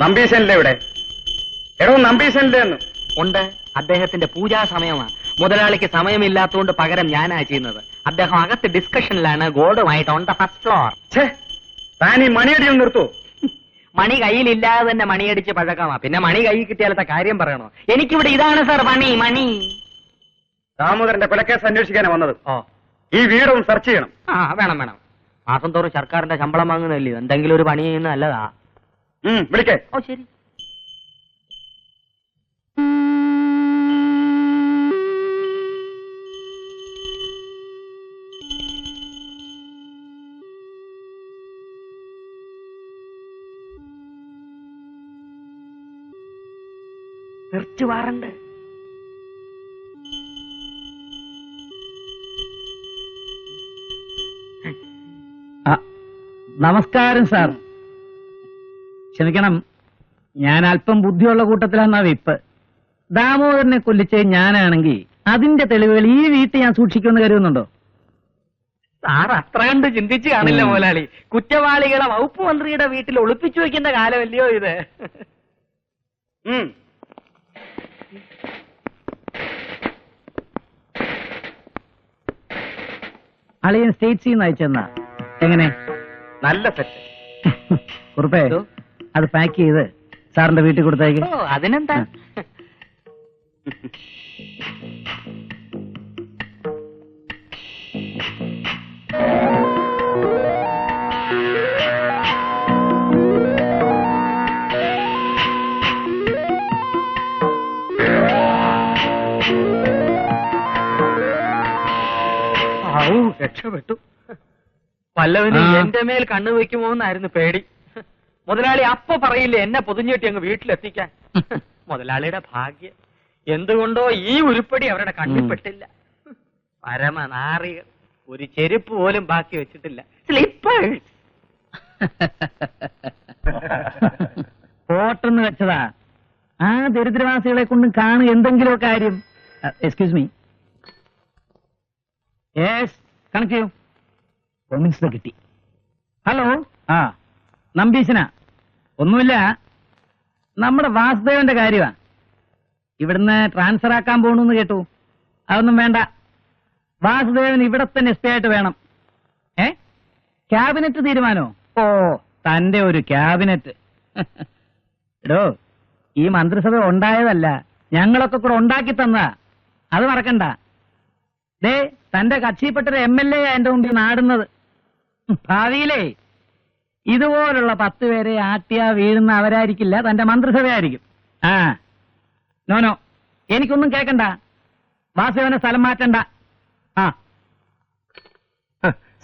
നമ്പീശനിലെ ഇവിടെ? എടോ നമ്പീശനിലെ ഉണ്ട്. അദ്ദേഹത്തിന്റെ പൂജാ സമയമാണ്. മുതലാളിക്ക് സമയമില്ലാത്തതുകൊണ്ട് പകരം ഞാനാ ചെയ്യുന്നത്. അദ്ദേഹം അകത്ത് ഡിസ്കഷനിലാണ് ഗോൾഡുമായിട്ട് ഓൺ ദ ഫസ്റ്റ് ഫ്ലോർ. താൻ ഈ മണിയടിയിൽ നിർത്തൂ. മണി കയ്യിലില്ലാതെ തന്നെ മണിയടിച്ച് പഴക്കമാ. പിന്നെ മണി കയ്യിൽ കിട്ടിയാലത്തെ കാര്യം പറയണോ? എനിക്കിവിടെ ഇതാണ് സാർ മണി. മണി ദാമോദരന്റെ കൊലക്കേസ് അന്വേഷിക്കാനാണ് വന്നത്. ഓ, ഈ വീടൊന്ന് സെർച്ച് ചെയ്യണം. ആ വേണം വേണം. മാസം തോറും സർക്കാരിന്റെ ശമ്പളം വാങ്ങുന്നല്ലേ, എന്തെങ്കിലും ഒരു പണി ചെയ്യുന്ന നല്ലതാ. വിളിക്കേ. ഓ ശരി. Search warrant. നമസ്കാരം സാർ. ക്ഷമിക്കണം, ഞാൻ അല്പം ബുദ്ധിയുള്ള കൂട്ടത്തിലാണെന്നാ വിപ്പ്. ദാമോദരനെ കൊല്ലിച്ചത് ഞാനാണെങ്കിൽ അതിന്റെ തെളിവുകൾ ഈ വീട്ടിൽ ഞാൻ സൂക്ഷിക്കുമെന്ന് കരുതുന്നുണ്ടോ? സാർ അത്ര കണ്ട് ചിന്തിച്ചു കാണില്ല മുതലാളി. കുറ്റവാളികളെ വകുപ്പ് മന്ത്രിയുടെ വീട്ടിൽ ഒളിപ്പിച്ചു വെക്കുന്ന കാലമല്ലയോ ഇത്. അളിയൻ സ്റ്റേറ്റ്സിൽ നിന്ന് അയച്ചെന്നാ. എങ്ങനെ? നല്ല സെറ്റ്. കുറുപ്പേ, അത് പാക്ക് ചെയ്ത് സാറിന്റെ വീട്ടിൽ കൊടുത്തേക്ക്. അതിനെന്താ? രക്ഷപ്പെട്ടു. പല്ലവന് എന്റെ മേൽ കണ്ണു വെക്കുമോ എന്നായിരുന്നു പേടി. മുതലാളി അപ്പൊ പറയില്ലേ എന്നെ പൊതിഞ്ഞിട്ട് അങ്ങ് വീട്ടിലെത്തിക്കാൻ. മുതലാളിയുടെ ഭാഗ്യം. എന്തുകൊണ്ടോ ഈ ഉരുപ്പടി അവരുടെ കണ്ണിൽപ്പെട്ടില്ല. പരമനാറികൾ. ഒരു ചെരുപ്പ് പോലും ബാക്കി വെച്ചിട്ടില്ല. സ്ലിപ്പേഴ്സ്. പോട്ടെന്ന് വെച്ചതാ. ആ ദരിദ്രവാസികളെ കൊണ്ടും കാണും എന്തെങ്കിലും കാര്യം. Excuse me. യെസ്, കണക്ട് ചെയ്യൂ. മിനിറ്റ്സ് കിട്ടി. ഹലോ. ആ, നമ്പീശനാ. ഒന്നുമില്ല, നമ്മുടെ വാസുദേവന്റെ കാര്യമാ. ഇവിടുന്ന് ട്രാൻസ്ഫർ ആക്കാൻ പോണെന്ന് കേട്ടു. അതൊന്നും വേണ്ട. വാസുദേവൻ ഇവിടെ തന്നെ സ്റ്റേ ആയിട്ട് വേണം. ക്യാബിനറ്റ് തീരുമാനോ? ഓ, തന്റെ ഒരു ക്യാബിനറ്റ്. എടോ, ഈ മന്ത്രിസഭ ഉണ്ടായതല്ല, ഞങ്ങളൊക്കെ കൂടെ ഉണ്ടാക്കി തന്നതാ. അത് മറക്കണ്ട. ദേ, തന്റെ കക്ഷിപ്പെട്ടൊരു MLA എന്റെ മുമ്പിൽ നാടുന്നത്. ഭാവിയിലേ ഇതുപോലുള്ള 10 പേരെ ആട്ടിയാ വീഴുന്ന അവരായിരിക്കില്ല, തന്റെ മന്ത്രിസഭയായിരിക്കും. ആ, നോനോ, എനിക്കൊന്നും കേക്കണ്ട. വാസുദേവനെ സ്ഥലം മാറ്റണ്ട. ആ,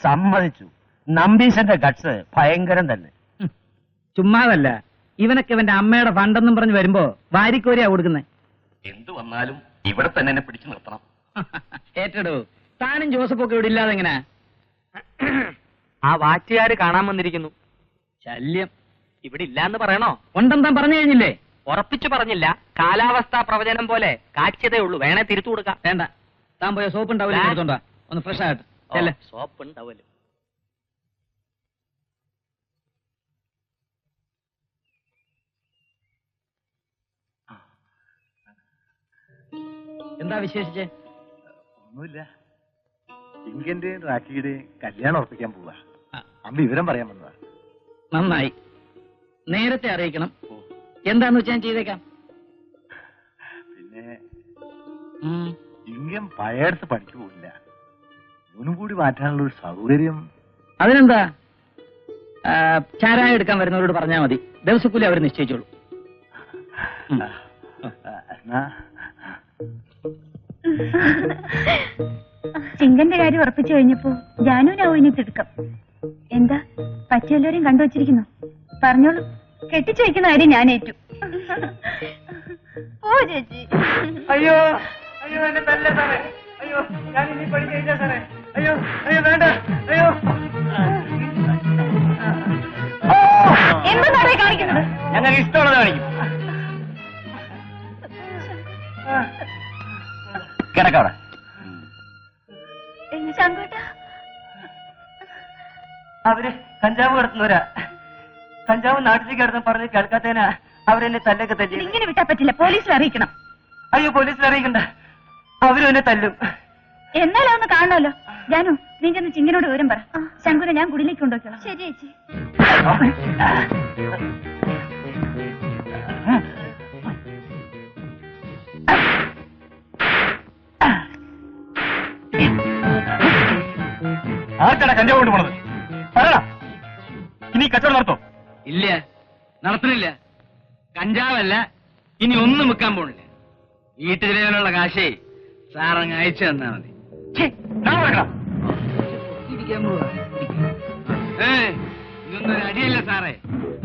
സമ്മതിച്ചു. നമ്പീശന്റെ ഗട്സ് ഭയങ്കരം തന്നെ. ചുമ്മാതല്ല, ഇവനൊക്കെ ഇവന്റെ അമ്മയുടെ ഫണ്ടെന്നും പറഞ്ഞ് വരുമ്പോ വാരിക്കോരിയാ കൊടുക്കുന്നേ. എന്തു വന്നാലും ഇവിടെ തന്നെ എന്നെ പിടിച്ചു നിർത്തണം. ഏറ്റെടോ, താനും ജോസഫൊക്കെ ഇവിടെ ഇല്ലാതെ എങ്ങനെ? ആ വാറ്റുകാര് കാണാൻ വന്നിരിക്കുന്നു. ശല്യം. ഇവിടെ ഇല്ലാന്ന് പറയണോ? ഉണ്ടെന്താ പറഞ്ഞു കഴിഞ്ഞില്ലേ? ഉറപ്പിച്ചു പറഞ്ഞില്ല. കാലാവസ്ഥാ പ്രവചനം പോലെ കാച്ചിയതേ ഉള്ളൂ. വേണേ തിരുത്തു കൊടുക്കാം. വേണ്ട, താൻ പോയ സോപ്പ് ഉണ്ടാവില്ല, എടുത്തോണ്ടാ. ഒന്ന് ഫ്രഷ് ആയിട്ട് ചെല്ലേ. സോപ്പ് ഉണ്ടാവല്ലോ. എന്താ വിശേഷിച്ച്? ഒന്നുമില്ല. ഇങ്കന്റെയും റാക്കിയുടെയും കല്യാണം ഉറപ്പിക്കാൻ പോവാ. അമ്മ വിവരം പറയാൻ വന്നതാ. നന്നായി. നേരത്തെ അറിയിക്കണം. എന്താന്ന് വെച്ചാൽ ഞാൻ ചെയ്തേക്കാം. പിന്നെ ഇങ്കം പഴയടുത്ത് പണിക്ക് പോകില്ല. മുനും കൂടി മാറ്റാനുള്ള ഒരു സൗകര്യം. അതിനെന്താ? ചാരായ എടുക്കാൻ വരുന്നവരോട് പറഞ്ഞാൽ മതി. ദിവസക്കൂലി അവർ നിശ്ചയിച്ചോളൂ. എന്നാ ചിങ്കന്റെ കാര്യം ഉറപ്പിച്ചു കഴിഞ്ഞപ്പോ ജാനുവിനാവും ഇനി തിടുക്കം. എന്താ, പറ്റിയെല്ലാവരെയും കണ്ടുവച്ചിരിക്കുന്നു. പറഞ്ഞോളൂ. കെട്ടിച്ചു വയ്ക്കുന്ന കാര്യം ഞാൻ ഏറ്റു. ഓ ചേച്ചി. അയ്യോ അയ്യോ, എന്നെ തല്ല സാറേ. അയ്യോ, ഞാൻ ഇനി പണി ചെയ്യില്ല സാറേ. അയ്യോ അയ്യോ, വേണ്ട. അയ്യോ, എന്താ സാറേ കാണിക്കുന്നത്? ഞങ്ങൾക്ക് ഇഷ്ടമുള്ളത് കാണിക്കും. കിടക്കവിടെ. ശങ്കുട്ടാ, അവര് കഞ്ചാവ് കിടത്തുന്നവരാ. കഞ്ചാവ് നാട്ടിലേക്ക് കിടന്ന് പറഞ്ഞ് കേൾക്കാത്തതിനാ അവരെന്നെ തല്ലൊക്കെ തല്ലി. ഇങ്ങനെ വിട്ടാ പറ്റില്ല, പോലീസിൽ അറിയിക്കണം. അയ്യോ, പോലീസിൽ അറിയിക്കണ്ട. അവരും എന്നെ തല്ലും. എന്നാലും ഒന്ന് കാണണമല്ലോ. ജാനു, നീ ചെന്ന് ചിങ്ങനോട് വിവരം പറ. ശങ്കുനെ ഞാൻ കുടിലേക്ക് കൊണ്ടുവയ്ക്കണം. ശരി ചേച്ചി. ആർക്കാണ് കഞ്ചാവ് കൊണ്ട് പോണത്? പറയണം. ഇനി കച്ചവടം നടത്തോ? ഇല്ല, നടത്തുന്നില്ല. കഞ്ചാവല്ല, ഇനി ഒന്നും വെക്കാൻ പോണില്ല. വീട്ടിലുള്ള കാശേ സാറങ്ങ് അയച്ചു തന്നാ മതി. ഇതൊന്നൊരു അടിയല്ല സാറേ.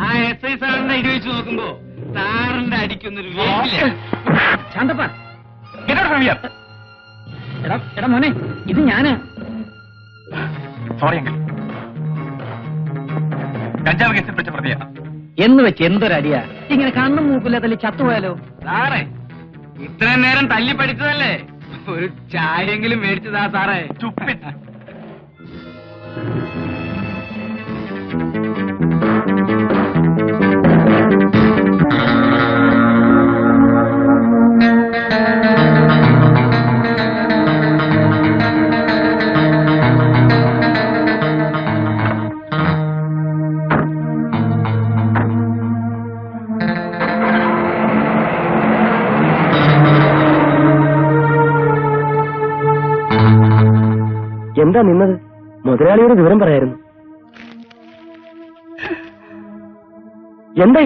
ആ SI സാറിന്റെ അടി വെച്ച് നോക്കുമ്പോ സാറിന്റെ അടിക്കുന്നൊരു ശാന്തപ്പ. എടാ മോനെ, ഇത് ഞാന്. സോറി. കഞ്ചാവ് കേസിൽ പിടിച്ച പ്രതിയാണ്. എന്ന് വെച്ച് എന്തൊരടിയാ ഇങ്ങനെ കണ്ണും മൂക്കില്ല തല്ലി ചത്തുപോയാലോ? സാറേ ഇത്രയും നേരം തല്ലി പഠിച്ചതല്ലേ, ഒരു ചായയെങ്കിലും മേടിച്ചതാ സാറേ. ചുപ്പി. എന്താ നിന്നത്? മുതലാളിയുടെ വിവരം പറയായിരുന്നു. എന്താ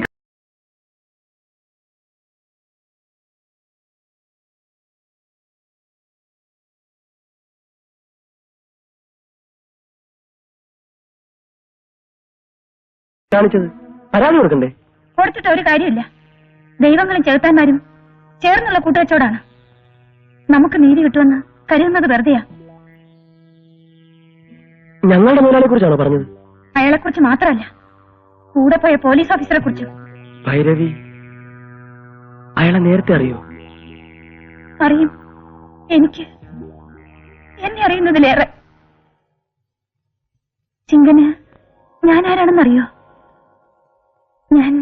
കാണിച്ചത്? പരാതി കൊടുക്കണ്ടേ? കൊടുത്തിട്ട് ഒരു കാര്യമില്ല. ദൈവങ്ങളും ചെറുത്താന്മാരും ചേർന്നുള്ള കൂട്ടുവച്ചോടാണ്. നമുക്ക് നീതി കിട്ടുമെന്ന് കരുതുന്നത് വെറുതെയാ. ഞങ്ങളുടെ മുതലാളിയെ കുറിച്ചാണോ പറഞ്ഞത്? അയാളെക്കുറിച്ച് മാത്രമല്ല, കൂടെ പോയ പോലീസ് ഓഫീസറെ കുറിച്ചും. ഭൈരവി അയാളെ നേരത്തെ അറിയോ? അറിയും. എന്നെ അറിയുന്നതിലേറെ. ചിങ്കന് ഞാൻ ആരാണെന്നറിയോ? ഞാൻ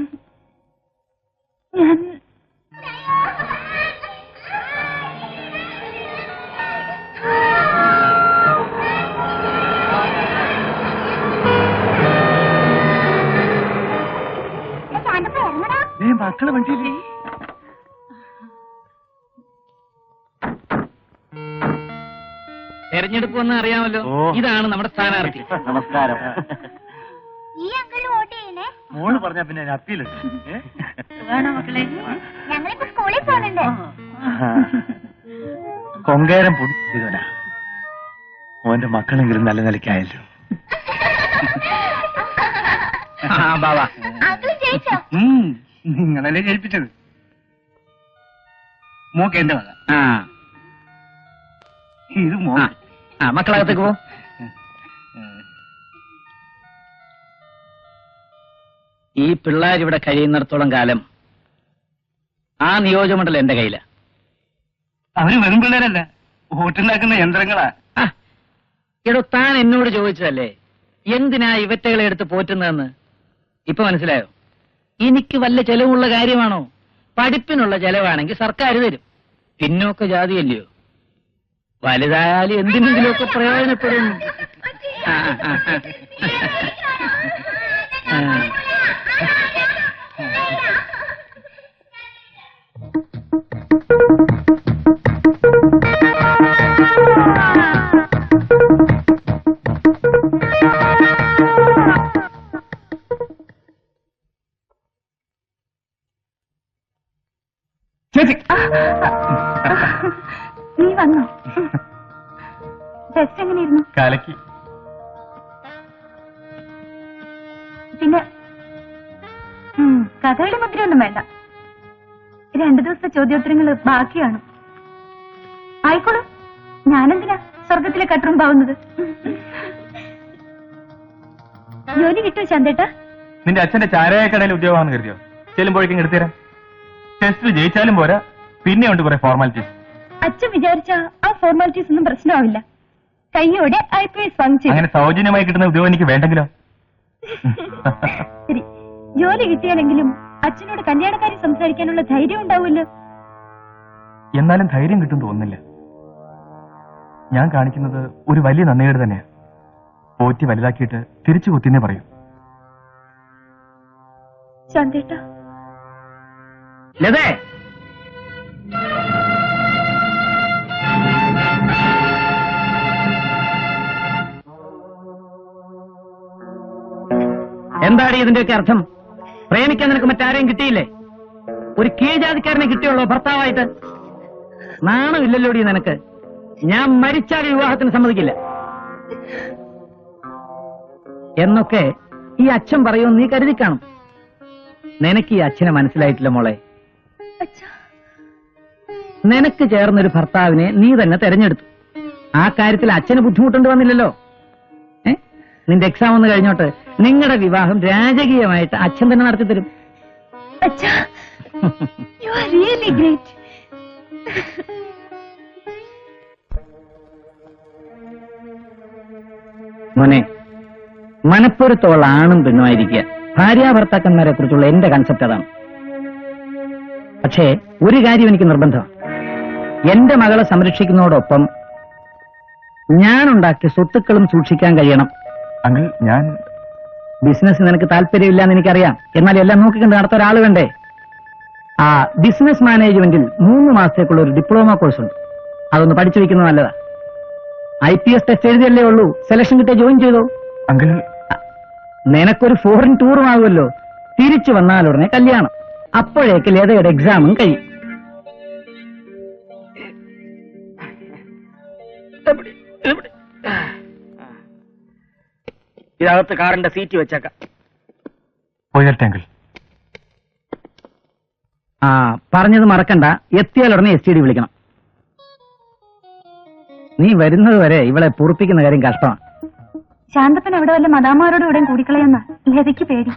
മക്കളെ വണ്ടിയില്ലേ? തെരഞ്ഞെടുപ്പ് വന്ന് അറിയാമല്ലോ. ഇതാണ് നമ്മുടെ സ്ഥാനാർത്ഥി. നമസ്കാരം. ഈ അങ്കിൾ വോട്ട് ചെയ്യണേ. മോള് പറഞ്ഞ പിന്നെ അപ്പീലുണ്ട്. മക്കളെ, ഞങ്ങളിപ്പോ സ്കൂളിൽ പോകുന്നുണ്ട്. കൊങ്കേരം പൊടിച്ചതല്ല, മോന്റെ മക്കളെങ്കിലും നല്ല നിലയ്ക്കായല്ലോ. നിങ്ങളല്ലേ ജയിപ്പിച്ചത്. മോക്ക് എന്റെ മക. ഇത് മക്കളകത്തേക്ക് പോ. ഈ പിള്ളേരിവിടെ കഴിയുന്നിടത്തോളം കാലം ആ നിയോജകമണ്ഡലം എന്റെ കയ്യില. അവര് വെറും പിള്ളേരല്ല, വോട്ടുണ്ടാക്കുന്ന യന്ത്രങ്ങളാ. എടോ, താൻ എന്നോട് ചോദിച്ചതല്ലേ എന്തിനാ ഇവറ്റകളെ എടുത്ത് പോറ്റുന്നതെന്ന്? ഇപ്പൊ മനസ്സിലായോ? എനിക്ക് വല്ല ചെലവുള്ള കാര്യമാണോ? പഠിപ്പിനുള്ള ചെലവാണെങ്കിൽ സർക്കാർ തരും. പിന്നോക്ക ജാതിയല്ലയോ, വലുതായാലും എന്തിനെങ്കിലുമൊക്കെ പ്രയോജനപ്പെടും. നീ വന്നോ? ടെസ്റ്റ് എങ്ങനെയായിരുന്നു? കലക്കി. പിന്നെ കഥയുടെ മുദ്രയൊന്നും വേണ്ട. 2 ദിവസത്തെ ചോദ്യോത്തരങ്ങൾ ബാക്കിയാണ്. ആയിക്കോളും. ഞാനെന്തിനാ സ്വർഗത്തിലെ കട്ടറും പാവുന്നത്? ജോലി കിട്ടുമോ ചന്തേട്ടാ? നിന്റെ അച്ഛന്റെ ചാരായ കടയിൽ ഉദ്യോഗമാണെന്ന് കരുതിയോ? ചെല്ലുമ്പോഴേക്കും എടുത്തുതരാം. ടെസ്റ്റിൽ ജയിച്ചാലും പോരാ, പിന്നെ ഉണ്ട് കുറെ ഫോർമാലിറ്റീസ്. അച്ഛൻ വിചാരിച്ച ആ ഫോർമാലിറ്റീസ് ഒന്നും പ്രശ്നമാവില്ല. കയ്യോടെ IPS വാങ്ങിച്ചു. അങ്ങനെ സൗജന്യമായി കിട്ടുന്ന ഉദ്യോഗം എനിക്ക് വേണ്ടെങ്കിലോ? ശരി, ജോലി കിട്ടിയാലെങ്കിലും അച്ഛനോട് കല്യാണക്കാരി സംസാരിക്കാനുള്ള ധൈര്യം ഉണ്ടാവുമല്ലോ. എന്നാലും ധൈര്യം കിട്ടും തോന്നുന്നില്ല. ഞാൻ കാണിക്കുന്നത് ഒരു വലിയ നന്ദികേട് തന്നെയാ. പോറ്റി വലുതാക്കിയിട്ട് തിരിച്ചു കുത്തിന്നേ പറയൂ. ചന്തേട്ടാ. ലതേ, എന്താണ് ഇതിന്റെയൊക്കെ അർത്ഥം? പ്രേമിക്കാൻ നിനക്ക് മറ്റാരെയും കിട്ടിയില്ലേ? ഒരു കീഴ്ജാതിക്കാരനെ കിട്ടിയുള്ളോ ഭർത്താവായിട്ട്? നാണമില്ലല്ലോടി നിനക്ക്. ഞാൻ മരിച്ചാൽ വിവാഹത്തിന് സമ്മതിക്കില്ല എന്നൊക്കെ ഈ അച്ഛൻ പറയുമെന്ന് നീ കരുതി കാണും. നിനക്ക് ഈ അച്ഛനെ മനസ്സിലായിട്ടില്ല മോളെ. നിനക്ക് ചേർന്നൊരു ഭർത്താവിനെ നീ തന്നെ തെരഞ്ഞെടുത്തു. ആ കാര്യത്തിൽ അച്ഛന് ബുദ്ധിമുട്ടുണ്ട് വന്നില്ലല്ലോ. നിന്റെ എക്സാം ഒന്ന് കഴിഞ്ഞോട്ട് നിങ്ങളുടെ വിവാഹം രാജകീയമായിട്ട് അച്ഛൻ തന്നെ നടത്തി തരും. അച്ഛാ, you are really great. മോനെ, മനപ്പൊരുത്തോളം ആണും പെണ്ണുമായിരിക്കുക. ഭാര്യാഭർത്താക്കന്മാരെ കുറിച്ചുള്ള എന്റെ കൺസെപ്റ്റ് അതാണ്. പക്ഷേ ഒരു കാര്യം എനിക്ക് നിർബന്ധമാണ്. എന്റെ മകളെ സംരക്ഷിക്കുന്നതോടൊപ്പം ഞാനുണ്ടാക്കിയ സ്വത്തുക്കളും സൂക്ഷിക്കാൻ കഴിയണം. അങ്കിൾ, ഞാൻ ബിസിനസ് നിനക്ക് താല്പര്യമില്ലാന്ന് എനിക്കറിയാം. എന്നാൽ എല്ലാം നോക്കിക്കൊണ്ട് നടത്ത ഒരാൾ വേണ്ടേ? ആ ബിസിനസ് മാനേജ്മെന്റിൽ 3 മാസത്തേക്കുള്ള ഒരു ഡിപ്ലോമ കോഴ്സ് ഉണ്ട്. അതൊന്ന് പഠിച്ചു വെക്കുന്നത് നല്ലതാ. IPS ടെസ്റ്റ് എഴുതിയല്ലേ ഉള്ളൂ, സെലക്ഷൻ കിട്ടിയ ജോയിൻ ചെയ്തോ. അങ്കിൾ, നിനക്കൊരു ഫോറിൻ ടൂറും ആകുമല്ലോ. തിരിച്ചു വന്നാലുടനെ കല്യാണം. അപ്പോഴേക്ക് ലതയുടെ എക്സാമും കഴിയും. ഇതിനകത്ത് കാറിന്റെ സീറ്റ് വെച്ചേക്കാം. പോയട്ടെ അങ്കിൾ. ആ പറഞ്ഞത് മറക്കണ്ട. എത്തിയാലുടനെ STD വിളിക്കണം. നീ വരുന്നത് വരെ ഇവളെ പൊറുപ്പിക്കുന്ന കാര്യം കഷ്ടമാണ്. ശാന്തപ്പൻ അവിടെ വല്ല മദാമാരോട് ഇവിടെയും കൂടിക്കളയെന്ന ലതയ്ക്ക് പേടി.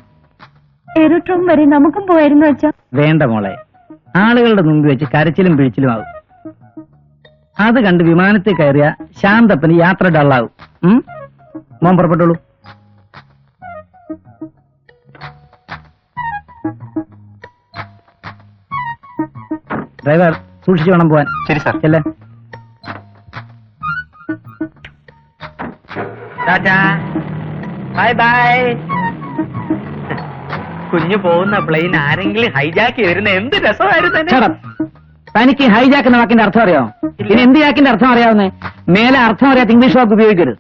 എയർട്രോം വരെ നമുക്കും പോയായിരുന്നു അച്ഛാ. വേണ്ട മോളെ, ആളുകളുടെ മുമ്പിൽ വെച്ച് കരച്ചിലും പിഴിച്ചിലും ആവും. അത് കണ്ട് വിമാനത്തിൽ കയറിയ ശാന്തപ്പന് യാത്ര ഡള്ളാവും. മോൻ പുറപ്പെട്ടോളൂ. ഡ്രൈവർ, സൂക്ഷിച്ചു വേണം പോവാൻ. ശരി സാർ. ചെല്ലേ. Bye bye. കുഞ്ഞു പോകുന്ന പ്ലെയിൻ ആരെങ്കിലും ഹൈജാക്ക് ചെയ്തിരുന്ന എന്ത് രസമായിരുന്നു. തനിക്ക് ഹൈജാക്ക് എന്ന വാക്കിന്റെ അർത്ഥം അറിയാമോ? ഇനി എന്ത് ജാക്കിന്റെ അർത്ഥം അറിയാവുന്നേ? മേലെ അർത്ഥം അറിയാത്ത ഇംഗ്ലീഷ് വാക്ക് ഉപയോഗിക്കരുത്.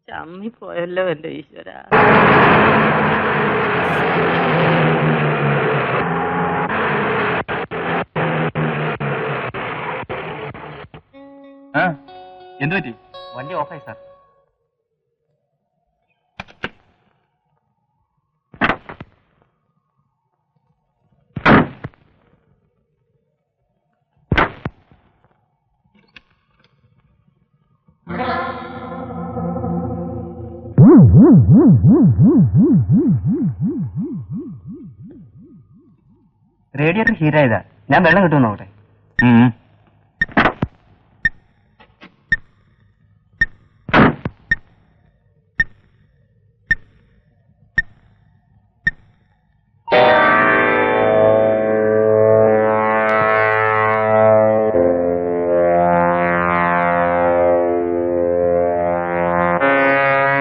ചമ്മി പോയല്ലോ എന്റെ ഈശ്വര. എന്ത് പറ്റി? വണ്ടി ഓഫായി സാർ. റേഡിയേറ്റർ ഹീറ്റായതാ. ഞാൻ വെള്ളം കിട്ടുമെന്ന് നോക്കട്ടെ.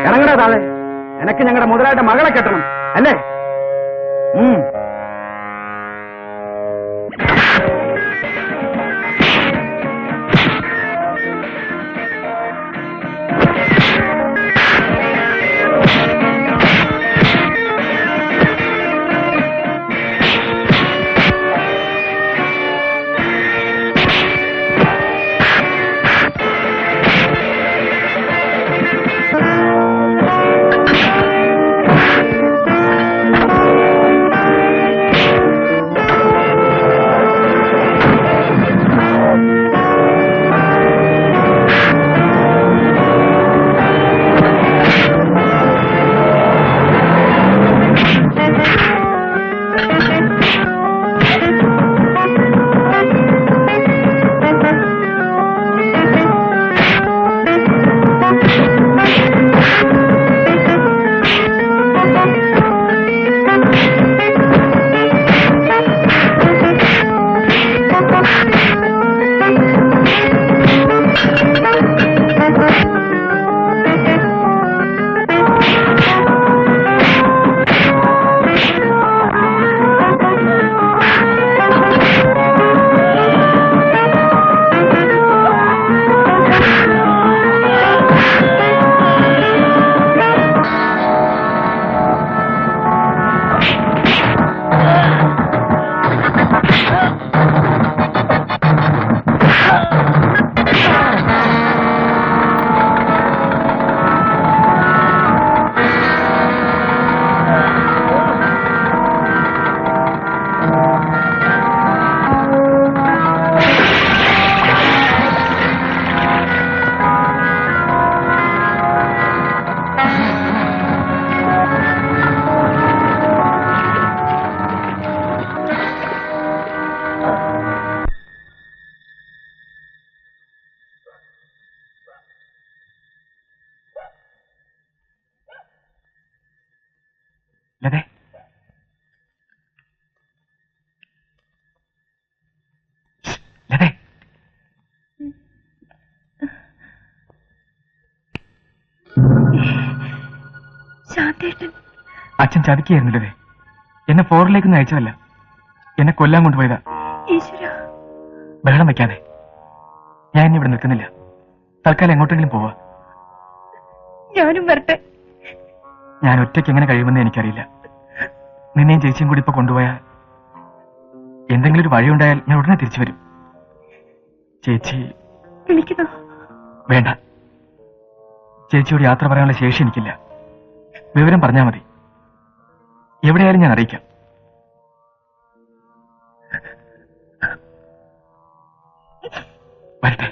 ഇറങ്ങടാ താഴെ. എനക്ക് ഞങ്ങളുടെ മുതലായിട്ട് മകളെ കെട്ടണം അല്ലേ? അച്ഛൻ ചതിക്കായിരുന്നില്ലേ? എന്നെ ഫോറിലേക്കൊന്നും അയച്ചതല്ല, എന്നെ കൊല്ലാൻ കൊണ്ടുപോയതാ. ബഹളം വെക്കാതെ, ഞാൻ ഇനി ഇവിടെ നിൽക്കുന്നില്ല. തൽക്കാലം എങ്ങോട്ടെങ്കിലും പോവാ. ഞാനും വരട്ടെ. ഞാൻ ഒറ്റയ്ക്ക് എങ്ങനെ കഴിയുമെന്ന് എനിക്കറിയില്ല. നിന്നെയും ചേച്ചിയും കൂടി ഇപ്പൊ കൊണ്ടുപോയാൽ എന്തെങ്കിലും ഒരു വഴിയുണ്ടായാൽ ഞാൻ ഉടനെ തിരിച്ചു വരും. ചേച്ചി വിളിക്കുന്നു. വേണ്ട, ചേച്ചിയോട് യാത്ര പറയാനുള്ള ശേഷി എനിക്കില്ല. വിവരം പറഞ്ഞാൽ മതി, എവിടെയായാലും ഞാൻ അറിയിക്കാം. വരട്ടെ.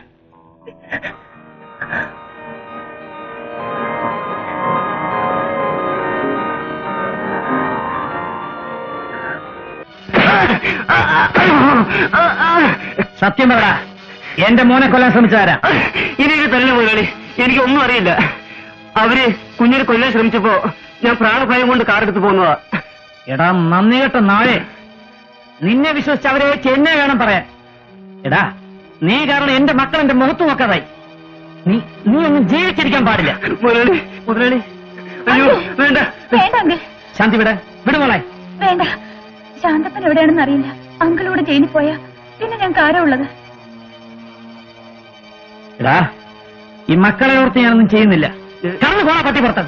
സത്യം പറ, എന്റെ മോനെ കൊല്ലാൻ ശ്രമിച്ചാരാ? എനിക്ക് തന്നെ മുതലാളി, എനിക്ക് ഒന്നും അറിയില്ല. അവര് കുഞ്ഞിനെ കൊല്ലാൻ ശ്രമിച്ചപ്പോ ഞാൻ പ്രാണഭയം കൊണ്ട് കാറെടുത്ത് പോകുന്നതാ. എടാ നന്ദി കേട്ട നാളെ, നിന്നെ വിശ്വസിച്ച് അവരെ വെച്ച് എന്നെ വേണം പറയാൻ. എടാ നീ കാരണം എന്റെ മക്കൾ എന്റെ മുഖത്ത് നോക്കാതായി. നീ ഒന്നും ജീവിച്ചിരിക്കാൻ പാടില്ല. മുതലാളി, മുതലാളി, അയ്യോ വേണ്ട. വേണ്ട ശാന്തി വിടുമോളെ. വേണ്ട, ശാന്തപ്പൻ എവിടെയാണെന്ന് അറിയില്ല. അങ്കിളൂടെ ജയിലിൽ പോയാ പിന്നെ ഞങ്ങൾക്ക് ആരാ ഉള്ളത്? എടാ ഈ മക്കളെ ഓർത്ത് ഞാനൊന്നും ചെയ്യുന്നില്ല. കടന്നു പോണ പട്ടി പുറത്ത്.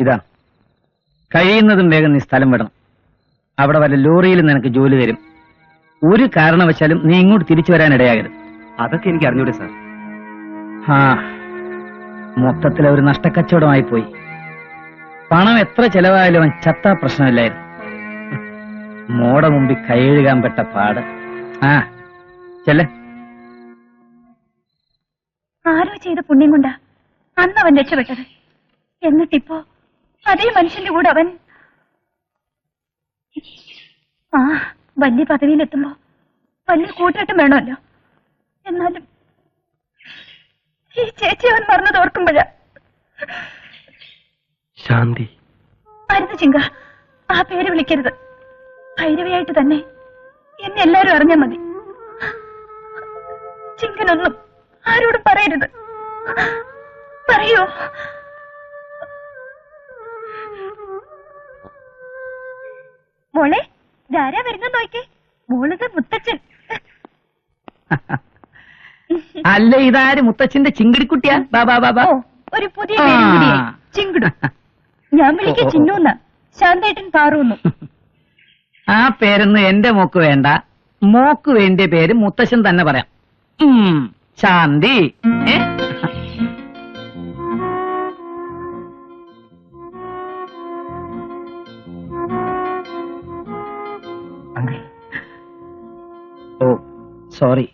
ഇതാ, കഴിയുന്നതും വേഗം നീ സ്ഥലം വിടണം. അവിടെ വല്ല ലോറിയിൽ നിനക്ക് ജോലി തരും. ഒരു കാരണവശാലും നീ ഇങ്ങോട്ട് തിരിച്ചു വരാൻ ഇടയാകരുത്. അതൊക്കെ എനിക്ക് അറിഞ്ഞൂടെ സാർ. ആ മൊത്തത്തിൽ ഒരു നഷ്ടക്കച്ചവടമായി പോയി. പണം എത്ര ചെലവായാലും അവൻ ചത്താ പ്രശ്നമില്ലായിരുന്നു. മോടെ മുമ്പിൽ കൈഴുകാൻ പെട്ട പാട്. ആ ചെല്ലേ. ആരോ ചെയ്ത പുണ്യം കൊണ്ടാ അന്ന് അവൻ രക്ഷപ്പെട്ടത്. എന്നിട്ടിപ്പോ അതേ മനുഷ്യന്റെ കൂടെ അവൻ വലിയ പദവിയിലെത്തുമ്പോ വലിയ കൂട്ടാട്ടം വേണമല്ലോ. എന്നാലും ഈ ചേച്ചി അവൻ മറന്നത് ഓർക്കുമ്പോഴാ. ശാന്തി, അരുത് ചിങ്ക, ആ പേര് വിളിക്കരുത്. ഭൈരവിയായിട്ട് തന്നെ എന്നെ എല്ലാരും അറിഞ്ഞാൽ മതി. ചിങ്കനൊന്നും ആരോടും പറയരുത്. പറയൂ. മോളെ, ധാരാ വരുന്ന നോക്കേ. മോളത് മുത്തച്ഛൻ. അല്ല, ഇതാര്? മുത്തച്ഛന്റെ ചിങ്കിടിക്കുട്ടിയാ? ബാബാ. ഒരു പുതിയ പേരും കൂടിയായി, ചിങ്കിടു. ഞാൻ വിളിക്ക ചിന്നൂന്ന, ശാന്തേട്ടൻ പാറൂന്നു. ആ പേരൊന്നും എന്റെ മോക്ക് വേണ്ട. മോക്ക് വേണ്ടിയ പേര് മുത്തശ്ശൻ തന്നെ പറയാം. ശാന്തി. ഓ സോറി,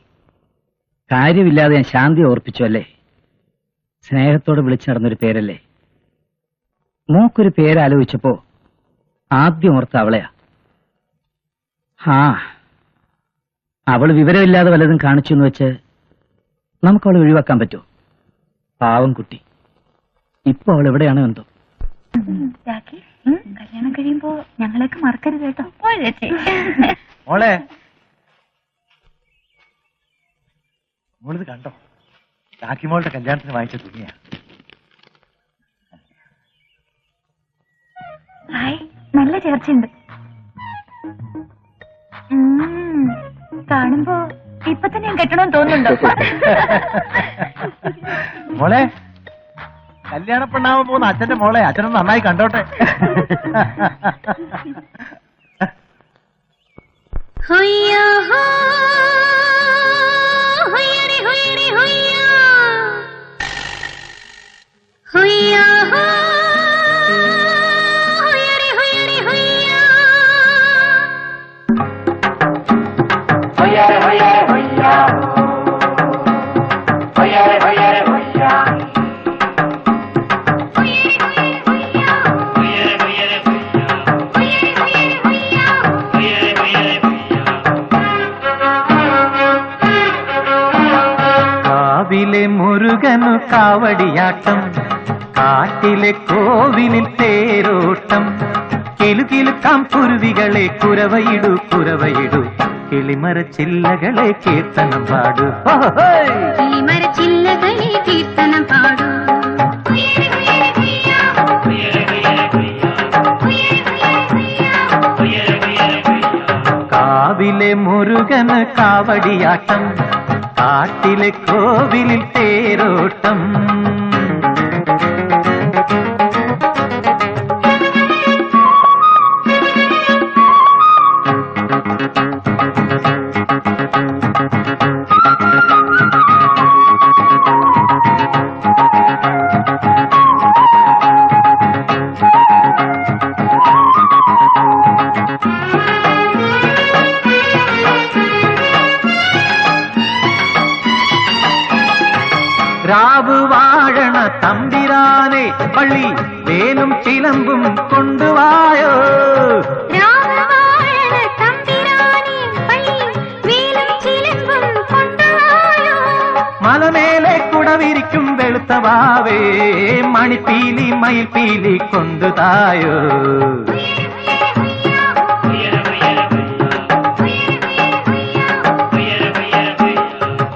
കാര്യമില്ലാതെ ഞാൻ ശാന്തി ഓർപ്പിച്ചു അല്ലേ? സ്നേഹത്തോട് വിളിച്ചു നടന്നൊരു പേരല്ലേ. മോക്കൊരു പേരാലോചിച്ചപ്പോ ആദ്യം ഓർത്ത അവളെയാ. അവള് വിവരമില്ലാതെ വല്ലതും കാണിച്ചു എന്ന് വെച്ച് നമുക്ക് അവളെ ഒഴിവാക്കാൻ പറ്റുമോ? പാവം കുട്ടി. ഇപ്പൊ അവൾ എവിടെയാണോ എന്തോ. കല്യാണം കഴിയുമ്പോ ഞങ്ങളെയൊക്കെ മറക്കരുത് കേട്ടോ. മോളെ, മോളിത് കണ്ടോ? രാഖിമോളുടെ കല്യാണത്തിന് വാങ്ങിച്ച തുണിയാ. നല്ല ചേർച്ചയുണ്ട്. കാണുമ്പോ ഇപ്പൊ തന്നെ ഞാൻ കെട്ടണമെന്ന് തോന്നുന്നുണ്ടോ? മോളെ, കല്യാണ പെണ്ണാവാൻ പോകുന്ന അച്ഛന്റെ മോളെ അച്ഛനൊന്ന് നന്നായി കണ്ടോട്ടെ. കാവിലെ മുരുകനു കാവടിയാട്ടം, കാട്ടിലെ കോവിലിൽ തേരോട്ടം, കിലുകിലുക്കാം കുരുവികളെ കുരവയിടു കുരവയിടു, കിളിമരച്ചില്ലകളെ കീർത്തനം പാടൂ കിളിമരച്ചില്ലകളെ കീർത്തനം പാടൂ കാവിലെ മുരുകന് കാവടിയാട്ടം കാട്ടിലെ കോവിലിൽ തേരോട്ടം രാവ് വാഴണ തമ്പിരാനെ പള്ളി വേലും ചിലമ്പും കൊണ്ടുവായോ മലമേലെ കുടവിരിക്കും വെളുത്തവാവേ മണിപ്പീലി മയിൽപ്പീലി കൊണ്ടുതായോ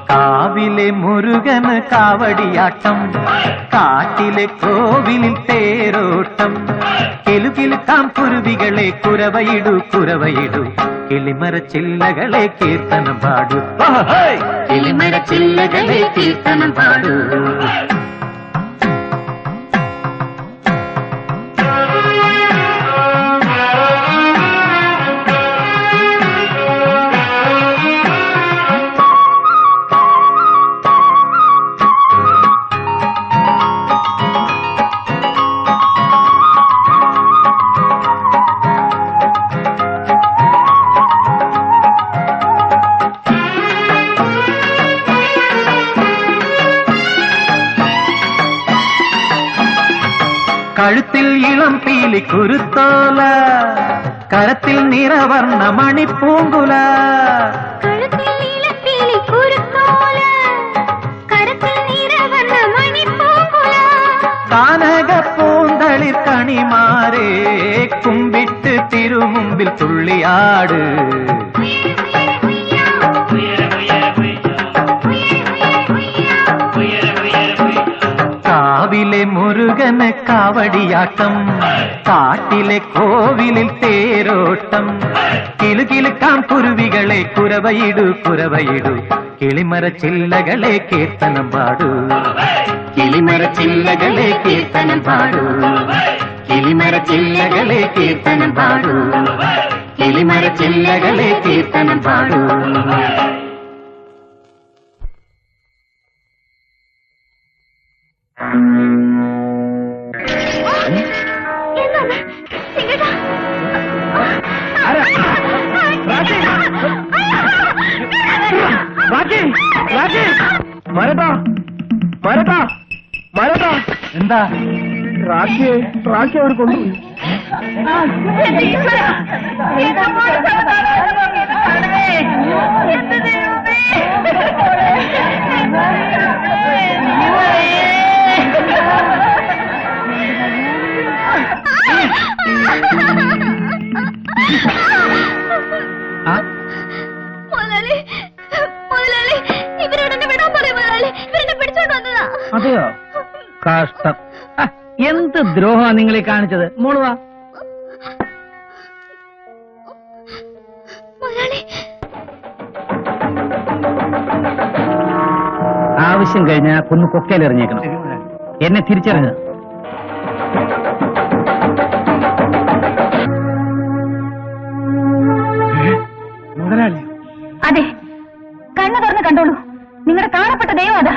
കാവിലെ മുരുകന് കാവടിയാട്ടം കാട്ടിലെ കോവിലിൽ തേരോട്ടം കിലുകിലുക്കാം കുരുവികളെ കുരവയിടു കുരവയിടു കിളിമരച്ചില്ലകളെ കീർത്തനം പാടൂ കിളിമരച്ചില്ലകളെ കീർത്തനം പാടൂ കഴുത്തിൽ ഇളം പീലി കുരുത്തോല കരത്തിൽ നിറവർണ്ണ മണിപ്പൂങ്കുല കാനകപ്പൂന്തളിർ കണിമാരെ കുമ്പിട്ട് തിരുമുമ്പിൽ തുള്ളിയാട് കാവിലെ മുരുകന് കാവടിയാട്ടം കാട്ടിലെ കോവിലിൽ തേരോട്ടം കിലുകിലുക്കാം കുരുവികളെ കുരവയിടു കുരവയിടു കിളിമരച്ചില്ലകളെ കീർത്തനം പാടൂ കിളിമരച്ചില്ലകളെ കീർത്തനം പാടൂ കിളിമരച്ചില്ലകളെ കീർത്തനം പാടൂ കിളിമരച്ചില്ലകളെ കീർത്തനം പാടൂ എന്താ റാഖി അവർ കൊണ്ടുപോയി അതെയോ കഷ്ടം എന്ത് ദ്രോഹമാ നിങ്ങളീ കാണിച്ചത് മോളുവാ ആവശ്യം കഴിഞ്ഞാൽ കൊന്നു കൊക്കയിലെറിഞ്ഞേക്കണം എന്നെ തിരിച്ചറിഞ്ഞത് മുതലാളി അതെ കണ്ണു തുറന്ന് കണ്ടോളൂ നിങ്ങളുടെ കാണപ്പെട്ട ദൈവം അതാ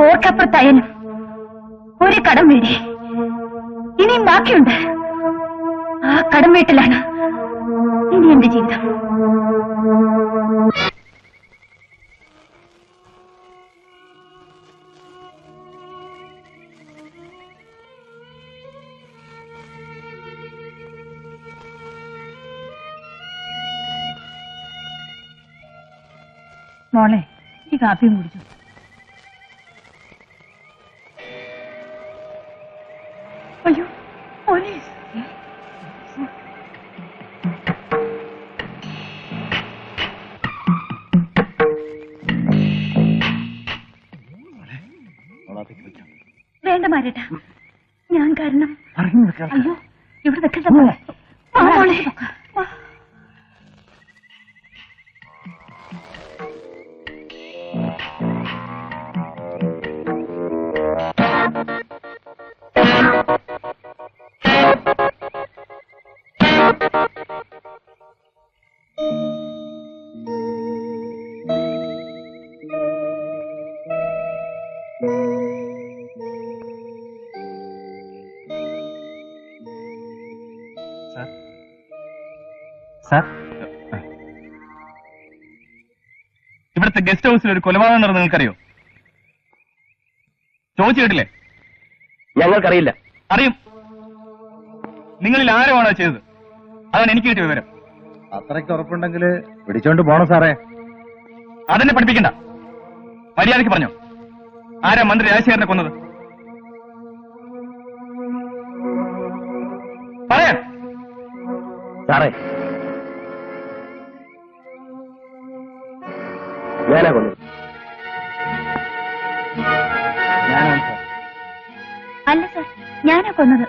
ഓർക്കപ്പുറത്തായാലും ഒരു കടം വീടി ഇനിയും ബാക്കിയുണ്ട്. ആ കടം വീട്ടിലാണ് ഇനി എന്റെ ജീവിതം. മോളെ ഈ കാപ്പിയും കുടിച്ചു. അയ്യോ പോലീസ്. വേണ്ട മാരേട്ടാ, ഞാൻ കാരണം. അയ്യോ ഇവിടെ വെക്കണ്ട. സാർ, ഇവിടുത്തെ ഗസ്റ്റ് ഹൗസിൽ ഒരു കൊലപാതകം നടന്നു നിങ്ങൾക്കറിയോ? ചോദിച്ചു കേട്ടില്ലേ? ഞങ്ങൾക്കറിയില്ല. അറിയും. നിങ്ങളിൽ ആരുമാണോ ചെയ്തത്? അതാണ് എനിക്ക് കിട്ടിയ വിവരം. അത്രയ്ക്ക് ഉറപ്പുണ്ടെങ്കിൽ പിടിച്ചോണ്ട് പോണോ സാറേ? അതെന്നെ പഠിപ്പിക്കണ്ട. മര്യാദയ്ക്ക് പറഞ്ഞോ, ആരാ മന്ത്രി രാജശേഖരനെ കൊന്നത്? പറയാൻ. സാറേ, ഞാനാ കൊന്നത്. അല്ല സാർ, ഞാനാ കൊന്നത്.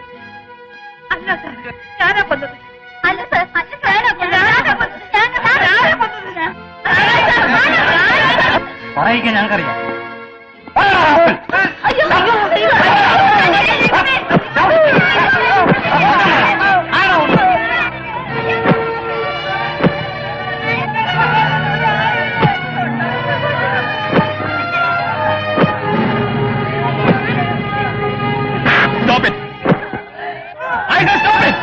അല്ല സാർ, ഞാനാ കൊന്നത്. അല്ല സാർ, അല്ല സാർ, ഞാനാ കൊന്നത്. പറയിക്കാൻ ഞങ്ങൾക്കറിയാം. അയ്യോ Stop it! I said stop it!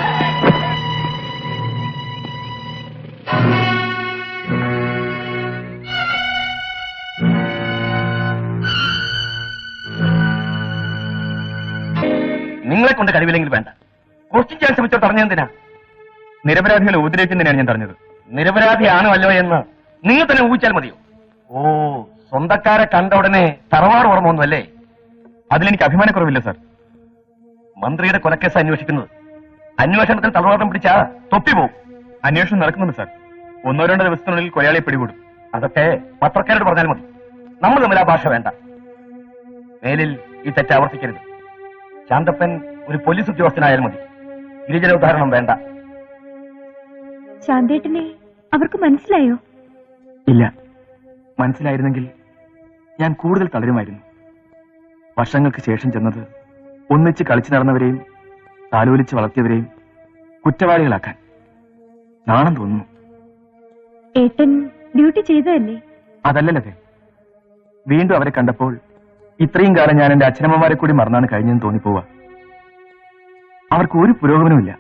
നിങ്ങളെ കൊണ്ട് കഴിവില്ലെങ്കിൽ വേണ്ട. ക്വസ്റ്റ്യൻ ചെയ്യാൻ ശ്രമിച്ചോ തടഞ്ഞെന്തിനാ? നിരപരാധികളെ ഉപദ്രവിക്കുന്നതിനാണ് ഞാൻ പറഞ്ഞത്. നിരപരാധിയാണോ അല്ലോ എന്ന് നിങ്ങൾ തന്നെ ഊഹിച്ചാൽ മതിയോ? ഓ, സ്വന്തക്കാരെ കണ്ട ഉടനെ തറവാട് ഓർമ്മ ഒന്നും അല്ലേ? അതിലെനിക്ക് അഭിമാനക്കുറവില്ല സാർ. മന്ത്രിയുടെ കൊലക്കേസ് അന്വേഷിക്കുന്നത്. അന്വേഷണത്തിന് തളവാട്ടം പിടിച്ചാ തൊപ്പി പോവും. അന്വേഷണം നടക്കുന്നുണ്ട് സാർ. 1-2 ദിവസത്തിനുള്ളിൽ കൊലയാളിയെ പിടികൂടും. അതൊക്കെ പത്രക്കാരോട് പറഞ്ഞാൽ മതി. നമ്മൾ തമ്മിൽ ആ ഭാഷ വേണ്ട. മേലിൽ ഈ തെറ്റ് ആവർത്തിക്കരുത്. ശാന്തപ്പൻ ഒരു പോലീസ് ഉദ്യോഗസ്ഥനായാൽ മതി. ഗിരിജന ഉദാഹരണം വേണ്ട. ശാന്തേട്ടനെ അവർക്ക് മനസ്സിലായോ? ഇല്ല. മനസ്സിലായിരുന്നെങ്കിൽ ഞാൻ കൂടുതൽ തളരുമായിരുന്നു. വർഷങ്ങൾക്ക് ശേഷം ചെന്നത് ഒന്നിച്ച് കളിച്ചു നടന്നവരെയും താലോലിച്ച് വളർത്തിയവരെയും കുറ്റവാളികളാക്കാൻ. നാണം തോന്നുന്നു. ഏട്ടൻ ഡ്യൂട്ടി ചെയ്തതല്ലേ? അതല്ലല്ലേ. വീണ്ടും അവരെ കണ്ടപ്പോൾ ഇത്രയും കാലം ഞാൻ എന്റെ അച്ഛനമ്മമാരെ കൂടി മറന്നാണ് കഴിഞ്ഞെന്ന് തോന്നിപ്പോവാ. അവർക്ക് ഒരു പുരോഗമനമില്ല.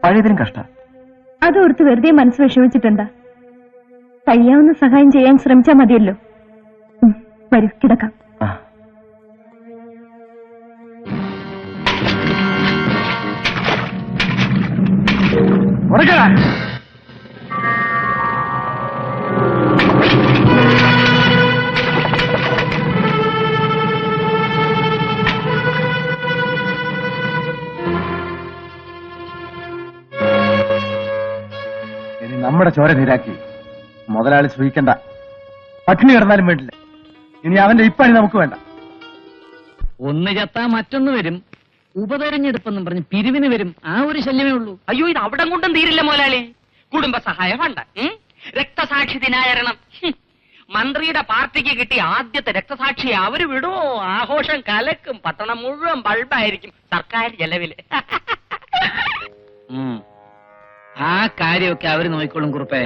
പഴയതിനും കഷ്ട. അതോർത്ത് വെറുതെ മനസ്സ് വിഷമിച്ചിട്ടുണ്ടാ? കഴിയാവുന്ന സഹായം ചെയ്യാൻ ശ്രമിച്ചാൽ മതിയല്ലോ. വരൂ, കിടക്കാം. ഇനി നമ്മുടെ ചോര നീരാക്കി മുതലാളി സൂഹിക്കണ്ട. പട്ടിണി കിടന്നാലും വേണ്ടില്ല. ഇനി അവന്റെ ഇപ്പണി നമുക്ക് വേണ്ട. ഒന്ന് ചത്താ മറ്റൊന്ന് വരും. ഉപതെരഞ്ഞെടുപ്പെന്നും പറഞ്ഞ് പിരിവിന് വരും. ആ ഒരു ശല്യമേ ഉള്ളൂ. അയ്യോ, ഇത് അവിടം കൊണ്ടും തീരില്ല മുതലാളി. കുടുംബ സഹായ ഫണ്ട്, രക്തസാക്ഷി ദിനാചരണം. മന്ത്രിയുടെ പാർട്ടിക്ക് കിട്ടിയ ആദ്യത്തെ രക്തസാക്ഷി അവര് വിടുമോ? ആഘോഷം കലക്കും. പട്ടണം മുഴുവൻ ബൾബായിരിക്കും സർക്കാർ ചെലവില്. ആ കാര്യമൊക്കെ അവര് നോക്കിക്കോളും കുറുപ്പേ.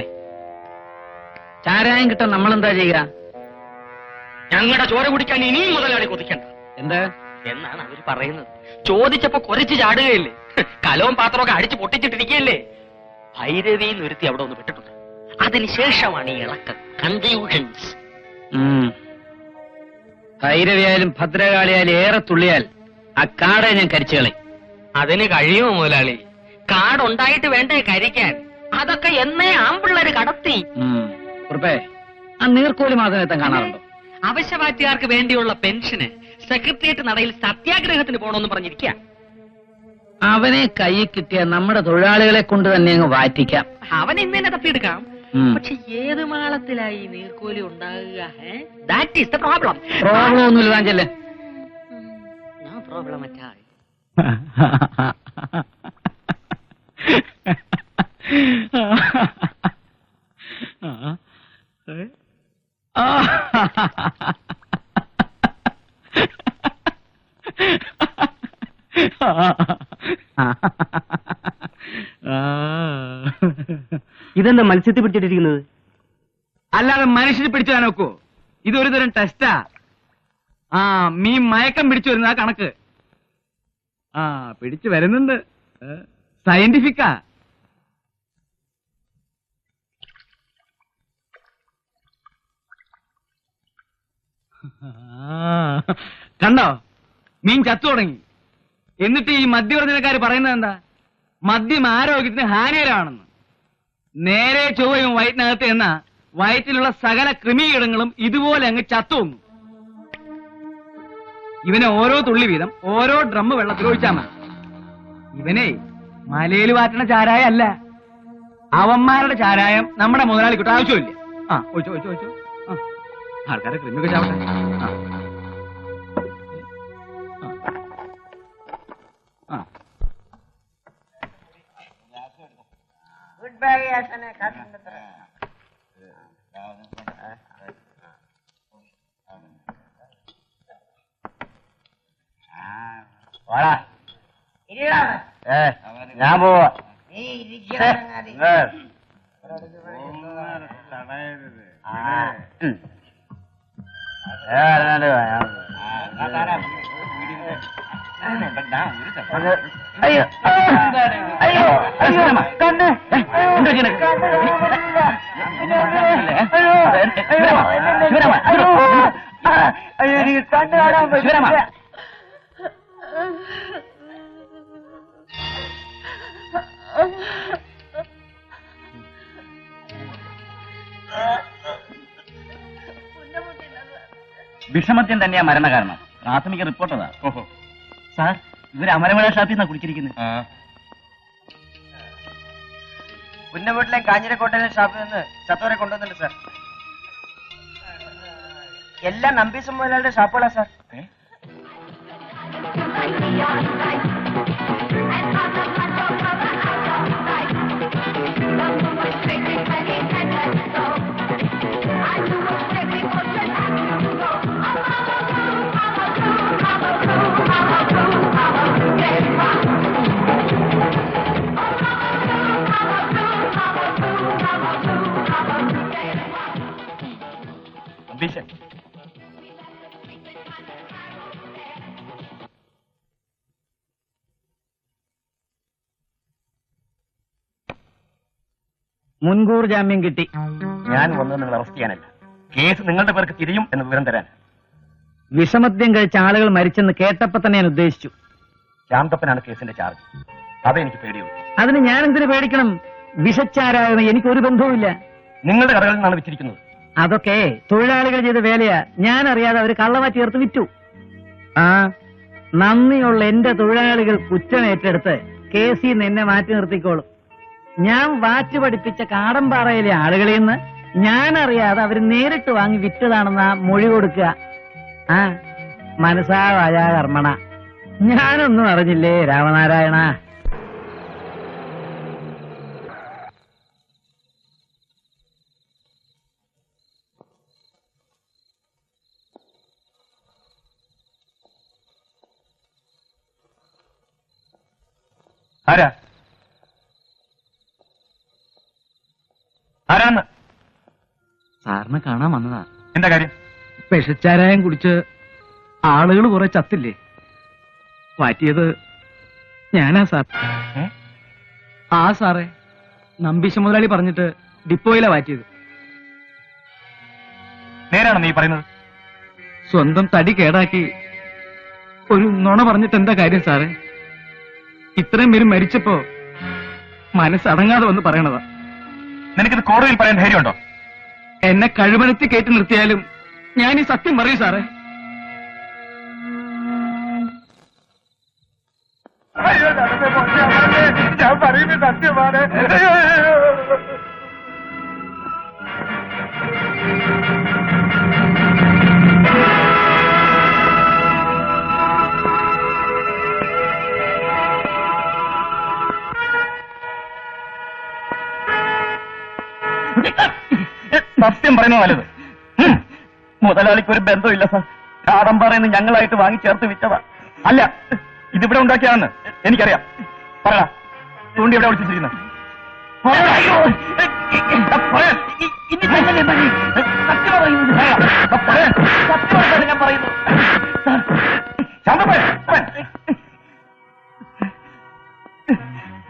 ചാരായം കിട്ടാൻ നമ്മളെന്താ ചെയ്യുക? ഞങ്ങളുടെ ചോര കുടിക്കാൻ ഇനിയും മുതലാളി കൊതിക്കണ്ട. എന്താ എന്നാണ് അവര് പറയുന്നത്. ചോദിച്ചപ്പോ കുറച്ച് ചാടുകയല്ലേ, കലവും പാത്രമൊക്കെ അടിച്ചു പൊട്ടിച്ചിട്ടിരിക്കുകയല്ലേ. ഭൈരവി നിർത്തി അവിടെ ഒന്ന് വിട്ടിട്ടുണ്ട്. അതിനുശേഷമാണ് ഈ ഇളക്കം, കൺഫ്യൂഷൻസ്. ഭൈരവിയായാലും ഭദ്രകാളിയായാലും ഏറെ തുള്ളിയാൽ ആ കാടെ ഞാൻ കരിച്ചു കളയും. അതിന് കഴിയുമോ മുതലാളി? കാടുണ്ടായിട്ട് വേണ്ടേ കരിക്കാൻ? അതൊക്കെ എന്നേ ആമ്പിള്ളേര് കടത്തി. കുറുപ്പേ, ആ നീർക്കോലി മാധവനെത്താൻ കാണാറുണ്ടോ? അവശ്യവാറ്റുകാർക്ക് വേണ്ടിയുള്ള പെൻഷന് സെക്രട്ടേറിയറ്റ് നടയിൽ സത്യാഗ്രഹത്തിന് പോകണമെന്ന് പറഞ്ഞിരിക്കുക. അവനെ കൈ കിട്ടിയ നമ്മുടെ തൊഴിലാളികളെ കൊണ്ട് തന്നെ അങ്ങ് വാറ്റിക്കാം. അവൻ ഇന്നെ തപ്പിയെടുക്കാം. പക്ഷെ ഏത് മാളത്തിലായി നീർക്കോലി ഉണ്ടാകുക? That is the problem. Problem ഒന്നുമില്ല, താഞ്ചല്ലേ. പ്രോബ്ലം മറ്റാ ഇതെന്താ മത്സ്യത്തിൽ പിടിച്ചിട്ടിരിക്കുന്നത്? അല്ലാതെ മനുഷ്യന് പിടിച്ചു നോക്കൂ. ഇതൊരു തരം ടെസ്റ്റാ. മീൻ മയക്കം പിടിച്ചു വരുന്ന കണക്ക്. പിടിച്ചു വരുന്നുണ്ട്. സയന്റിഫിക്കാ. കണ്ടോ, മീൻ ചത്തു തുടങ്ങി. എന്നിട്ട് ഈ മദ്യവർജനക്കാര് പറയുന്നത് എന്താ? മദ്യം ആരോഗ്യത്തിന് ഹാനികരമാണെന്ന്. നേരെ ചൊവ്വയും വയറ്റിനകത്ത് എന്ന വയറ്റിലുള്ള സകല കൃമികീടങ്ങളും ഇതുപോലെ അങ്ങ് ചത്തുവന്നു. ഇവനെ ഓരോ തുള്ളി വീതം ഓരോ ഡ്രം വെള്ളത്തിൽ ഒഴിച്ചാൽ മതി. ഇവനെ മലയിൽ വാറ്റണ ചാരായം അല്ല, അവന്മാരുടെ ചാരായം നമ്മുടെ മുതലാളിക്കൂട്ട് ആവശ്യമില്ല. ഒഴിച്ചോ ഒഴിച്ചോ ഒഴിച്ചോ. ആൾക്കാരെ കൃമിയൊക്കെ ചാവട്ടെ. ഞാൻ പോവാ. അയ്യോ അയ്യോ കണ്ണ് അയ്യോ എനിക്ക് കണ്ണ് കാണാൻ പറ്റില്ല. വിഷമദ്യം തന്നെയാ മരണകാരണം. പ്രാഥമിക റിപ്പോർട്ട് അതാ. ഓഹോ സാർ, ഇവര് അമരമഴ ഷാപ്പിൽ നിന്നാ കുടിച്ചിരിക്കുന്നത്. പുന്നമൂട്ടിലെ കാഞ്ഞിരക്കോട്ടയിലെ ഷാപ്പിൽ നിന്ന് ചത്തോരെ കൊണ്ടുവന്നില്ല സാർ. എല്ലാം നമ്പീസ് മുതലാളിയുടെ ഷാപ്പുകളാ സാർ. മുൻകൂർ ജാമ്യം കിട്ടി. ഞാൻ വന്നത് നിങ്ങൾ അറസ്റ്റ് ചെയ്യാനല്ല, കേസ് നിങ്ങളുടെ പേർക്ക് തിരിയും എന്ന് വിവരം തരാൻ. വിഷമദ്യം കഴിച്ച ആളുകൾ മരിച്ചെന്ന് കേട്ടപ്പോ തന്നെ ഞാൻ ഉദ്ദേശിച്ചു. ശാന്തപ്പനാണ് കേസിന്റെ ചാർജ്. അതെനിക്ക് പേടിയുള്ളൂ. അതിന് ഞാൻ എന്തിനു പേടിക്കണം? വിഷച്ചാരായണ എനിക്കൊരു ബന്ധവുമില്ല. നിങ്ങളുടെ കടകളിൽ നിന്നാണ് വിറ്റിരിക്കുന്നത്. അതൊക്കെ തൊഴിലാളികൾ ചെയ്ത വേലയാ. ഞാൻ അറിയാതെ അവർ കള്ളവാറ്റ് ചേർത്ത് വിറ്റു. ആ നന്ദിയുള്ള എന്റെ തൊഴിലാളികൾ കുറ്റം ഏറ്റെടുത്ത് കേസിൽ നിന്ന് എന്നെ മാറ്റി നിർത്തിക്കോളും. ഞാൻ വാറ്റ് പഠിപ്പിച്ച കാടമ്പാറയിലെ ആളുകളിൽ നിന്ന് ഞാൻ അറിയാതെ അവർ നേരിട്ട് വാങ്ങി വിറ്റതാണെന്നാ മൊഴി കൊടുക്കുക. ആ മനസാ വാചാ കർമ്മണ. ഞാനൊന്നും അറിഞ്ഞില്ലേ രാമനാരായണ. ആരാന്ന്? സാറിനെ കാണാൻ വന്നതാ. എന്താ കാര്യം? വിഷച്ചാരായം കുടിച്ച് ആളുകൾ കുറെ ചത്തില്ലേ, മാറ്റിയത് ഞാനാ സാർ. ആ സാറേ, നമ്പീശ മുതലാളി പറഞ്ഞിട്ട് ഡിപ്പോയിലാ മാറ്റിയത്. നേരാണോ നീ പറയുന്നത്? സ്വന്തം തടി കേടാക്കി ഒരു നുണ പറഞ്ഞിട്ട് എന്താ കാര്യം സാറേ? ഇത്രയും പേര് മരിച്ചപ്പോ മനസ്സടങ്ങാതെ വന്ന് പറയണതാ. നിനക്കിത് കോടതിയിൽ പറയാൻ ധൈര്യമുണ്ടോ? എന്നെ കഴിവനത്തി കയറ്റി നിർത്തിയാലും ഞാൻ ഈ സത്യം പറയൂ സാറേ. ഞാൻ പറയുന്നത് സത്യമാണ്. സത്യം പറയുന്നത് നല്ലത്. മുതലാളിക്ക് ഒരു ബന്ധമില്ല സാർ. കാടമ്പാറയെന്ന് ഞങ്ങളായിട്ട് വാങ്ങി ചേർത്ത് വിറ്റതാ. അല്ല, ഇതിവിടെ ഉണ്ടാക്കിയാണെന്ന് എനിക്കറിയാം. പറയടാ, തൂണ്ടി ഇവിടെ വിളിച്ചിരിക്കുന്നത്.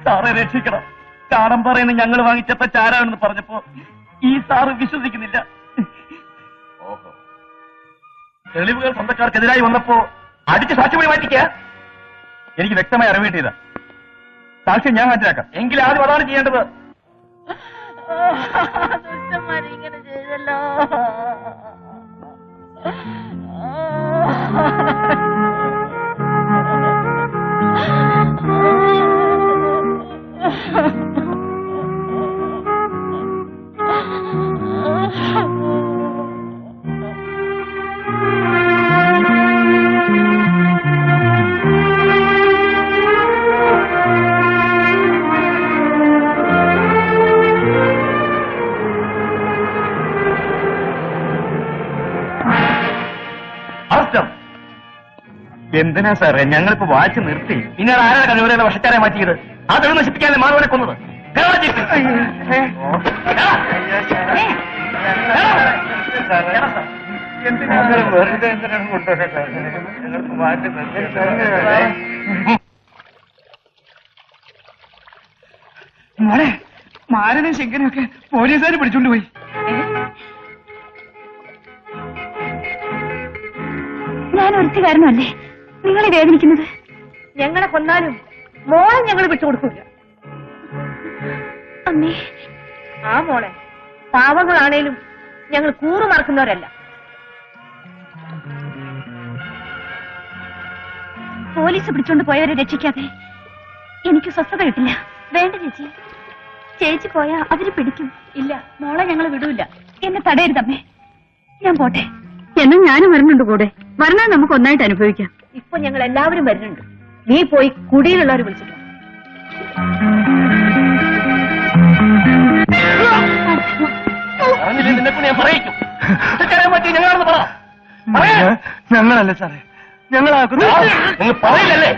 സാറെ രക്ഷിക്കണം. കാടമ്പാറയെന്ന് ഞങ്ങൾ വാങ്ങിച്ചപ്പോ ചാരാണെന്ന് പറഞ്ഞപ്പോ ഈ സാറ് വിശ്വസിക്കുന്നില്ല. ഓഹോ, തെളിവുകൾ സ്വന്തക്കാർക്കെതിരായി വന്നപ്പോ അടിച്ച് സാക്ഷിമൊഴി മാറ്റിക്കുക. എനിക്ക് വ്യക്തമായി അറിവേണ്ടിയതാ. സാക്ഷ്യം ഞാൻ ഹാജരാക്കാം. എങ്കിലും ആദ്യം അതാണ് ചെയ്യേണ്ടത്. ഇങ്ങനെ ചെയ്തല്ലോ. എന്തിനാ സാറേ ഞങ്ങളിപ്പോ വാച്ച് നിർത്തി? പിന്നെ ആരാണ് കഴിവുള്ള വർഷക്കാരെ മാറ്റിയത്? ആ തെളിവ് നശിപ്പിക്കാതെ മാധവനെ കൊന്നത്. മോളെ, മാരനും ശങ്കരനൊക്കെ പോലീസുകാർ പിടിച്ചോണ്ട് പോയി. ഞാൻ ഒരുത്തുകാരനല്ലേ നിങ്ങളെ വേദനിക്കുന്നത്? ഞങ്ങളെ കൊന്നാലും മോളെ ഞങ്ങൾ വിട്ടുകൊടുക്കില്ല. അമ്മേ, ആ മോളെ, പാവങ്ങളാണേലും ഞങ്ങൾ കൂറു മറക്കുന്നവരല്ല. പോലീസ് പിടിച്ചോണ്ട് പോയവരെ രക്ഷിക്കാതെ എനിക്ക് സ്വസ്ഥത കിട്ടില്ല. വേണ്ട ചേച്ചി, ചേച്ചി പോയാ അവര് പിടിക്കും. ഇല്ല, മോളെ ഞങ്ങൾ വിടൂല. എന്നെ തടയരുതമ്മേ, ഞാൻ പോട്ടെ. എന്നാ ഞാനും വരുന്നുണ്ട് കൂടെ. വരണേ നമുക്ക് ഒന്നായിട്ട് അനുഭവിക്കാം. ഇപ്പൊ ഞങ്ങൾ എല്ലാവരും വരുന്നുണ്ട്. നീ പോയി കുടിയിലുള്ളവർ വിളിച്ചിട്ട് നിന്നെക്കൊണ്ട് ഞാൻ പറയിക്കും. ഞങ്ങളാണെന്ന് പറ. ഞങ്ങളല്ല സാറേ, ഞങ്ങളാക്കുന്നു. നിങ്ങൾ പറയില്ലല്ലേ?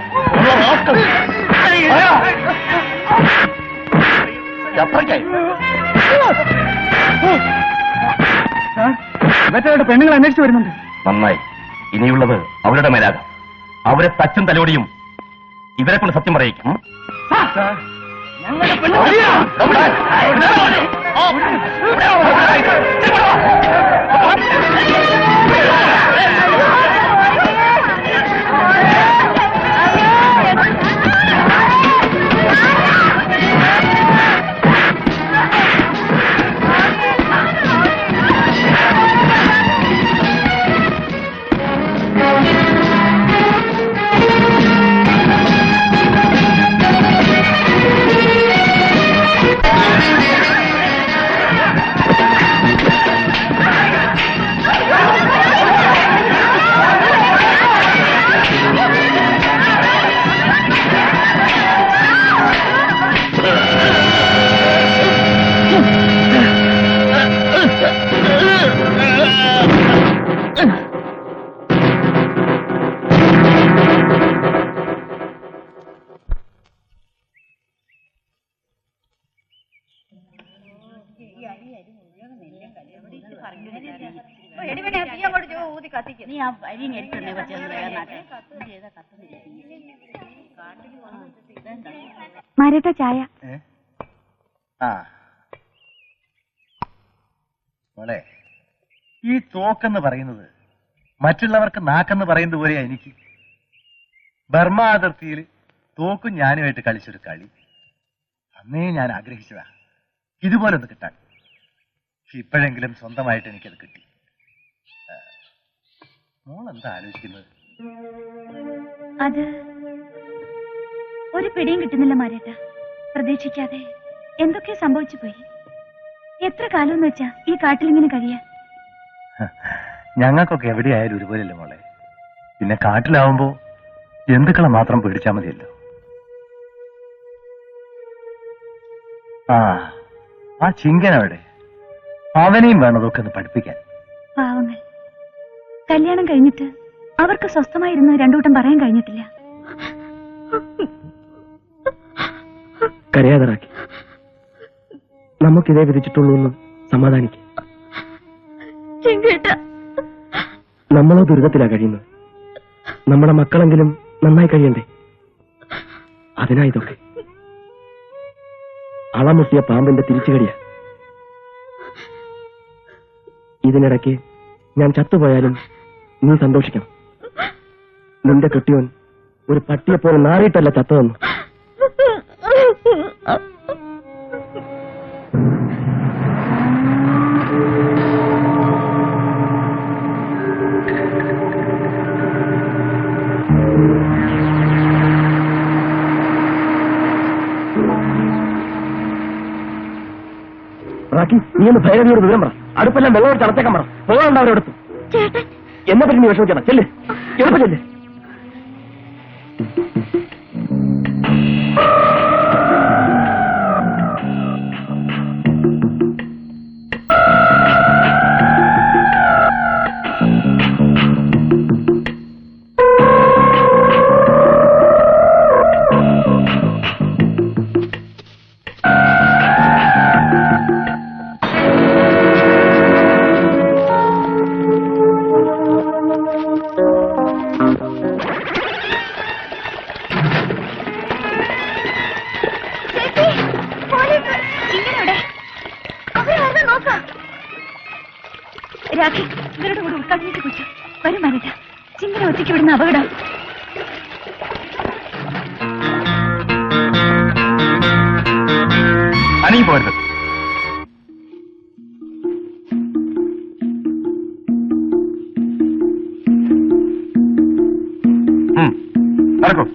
അത്രയ്ക്കായി ഇവറ്റയുടെ പെണ്ണുങ്ങൾ അന്വേഷിച്ചു വരുന്നുണ്ട്. നന്നായി. ഇനിയുള്ളത് അവരുടെ മേലാകാം. അവരെ തച്ചും തലോടിയും ഇവരെ കൊണ്ട് സത്യം പറയിക്കും. ഞങ്ങളുടെ പെണ്ണുങ്ങൾ നീ ആ വരി നെടുത്തുണ്ടേ കുറച്ച് വേഗനാട്ടെ മാരേട്ട ചായ. ആ മോളെ, ഈ തോക്കെന്ന് പറയുന്നത് മറ്റുള്ളവർക്ക് നാക്കെന്ന് പറയുന്നത് പോലെയാ എനിക്ക്. ബർമ്മ അതിർത്തിയിൽ തോക്കും ഞാനുമായിട്ട് കളിച്ചൊരു കളി അന്നേ ഞാൻ ആഗ്രഹിച്ചതാ ഇതുപോലെ ഒന്ന് കിട്ടാൻ. ഇപ്പോഴെങ്കിലും സ്വന്തമായിട്ട് എനിക്കത് കിട്ടി. മോളെന്താ ആലോചിക്കുന്നത്? അത് ഒരു പിടിയും കിട്ടുന്നില്ല മാരേട്ട. പ്രതീക്ഷിക്കാതെ എന്തൊക്കെയോ സംഭവിച്ചു പോയി. എത്ര കാലം എന്ന് വെച്ചാ ഈ കാട്ടിലിങ്ങനെ കഴിയാ? ഞങ്ങൾക്കൊക്കെ എവിടെയായാലും ഒരുപോലെയല്ലേ മോളെ. പിന്നെ കാട്ടിലാവുമ്പോ ജന്തുക്കളെ മാത്രം പേടിച്ചാ മതിയല്ലോ. ആ ചിങ്കനവിടെ, അവനെയും വേണതൊക്കെ ഒന്ന് പഠിപ്പിക്കാൻ. പാവങ്ങൾ, കല്യാണം കഴിഞ്ഞിട്ട് അവർക്ക് സ്വസ്ഥമായിരുന്നു രണ്ടൂട്ടം പറയാൻ കഴിഞ്ഞിട്ടില്ല. കരയാതറാക്കി, നമുക്കിതേ വിധിച്ചിട്ടുള്ളൂ എന്ന് സമാധാനിക്കും. നമ്മളോ ദുരിതത്തിലാ കഴിയുന്നത്. നമ്മുടെ മക്കളെങ്കിലും നന്നായി കഴിയണ്ടേ? അതിനാ ഇതൊക്കെ. അളമുട്ടിയ പാമ്പിന്റെ തിരിച്ചുകടിയാ. ഇതിനിടയ്ക്ക് ഞാൻ ചത്തുപോയാലും നീ സന്തോഷിക്കണം. നിന്റെ കെട്ടിയോൻ ഒരു പട്ടിയെപ്പോലെ നാറിയിട്ടല്ല ചത്തതെന്ന്. റാക്കി, നീ ഒന്ന് ഭൈരവിയോട് വിവരം പറ. അടുപ്പെല്ലാം വെള്ളം ചടച്ചേക്കാൻ പറ. പോകാണ്ട് അവരെടുത്തു. എന്നെ പറ്റി നീ വിഷമിക്കണം. ചെല്ല്, എളുപ്പം ചെല്ല്. രാഖി, ഇവരുടെ കൂടെ ഉൾക്കാട്ടിലേക്ക് പോയിച്ചു. വരും മാരേട്ട, ചിങ്ങനെ ഒറ്റയ്ക്ക് വിടുന്ന അപകടം. അനങ്ങി പോരുത്. നടക്കൂ.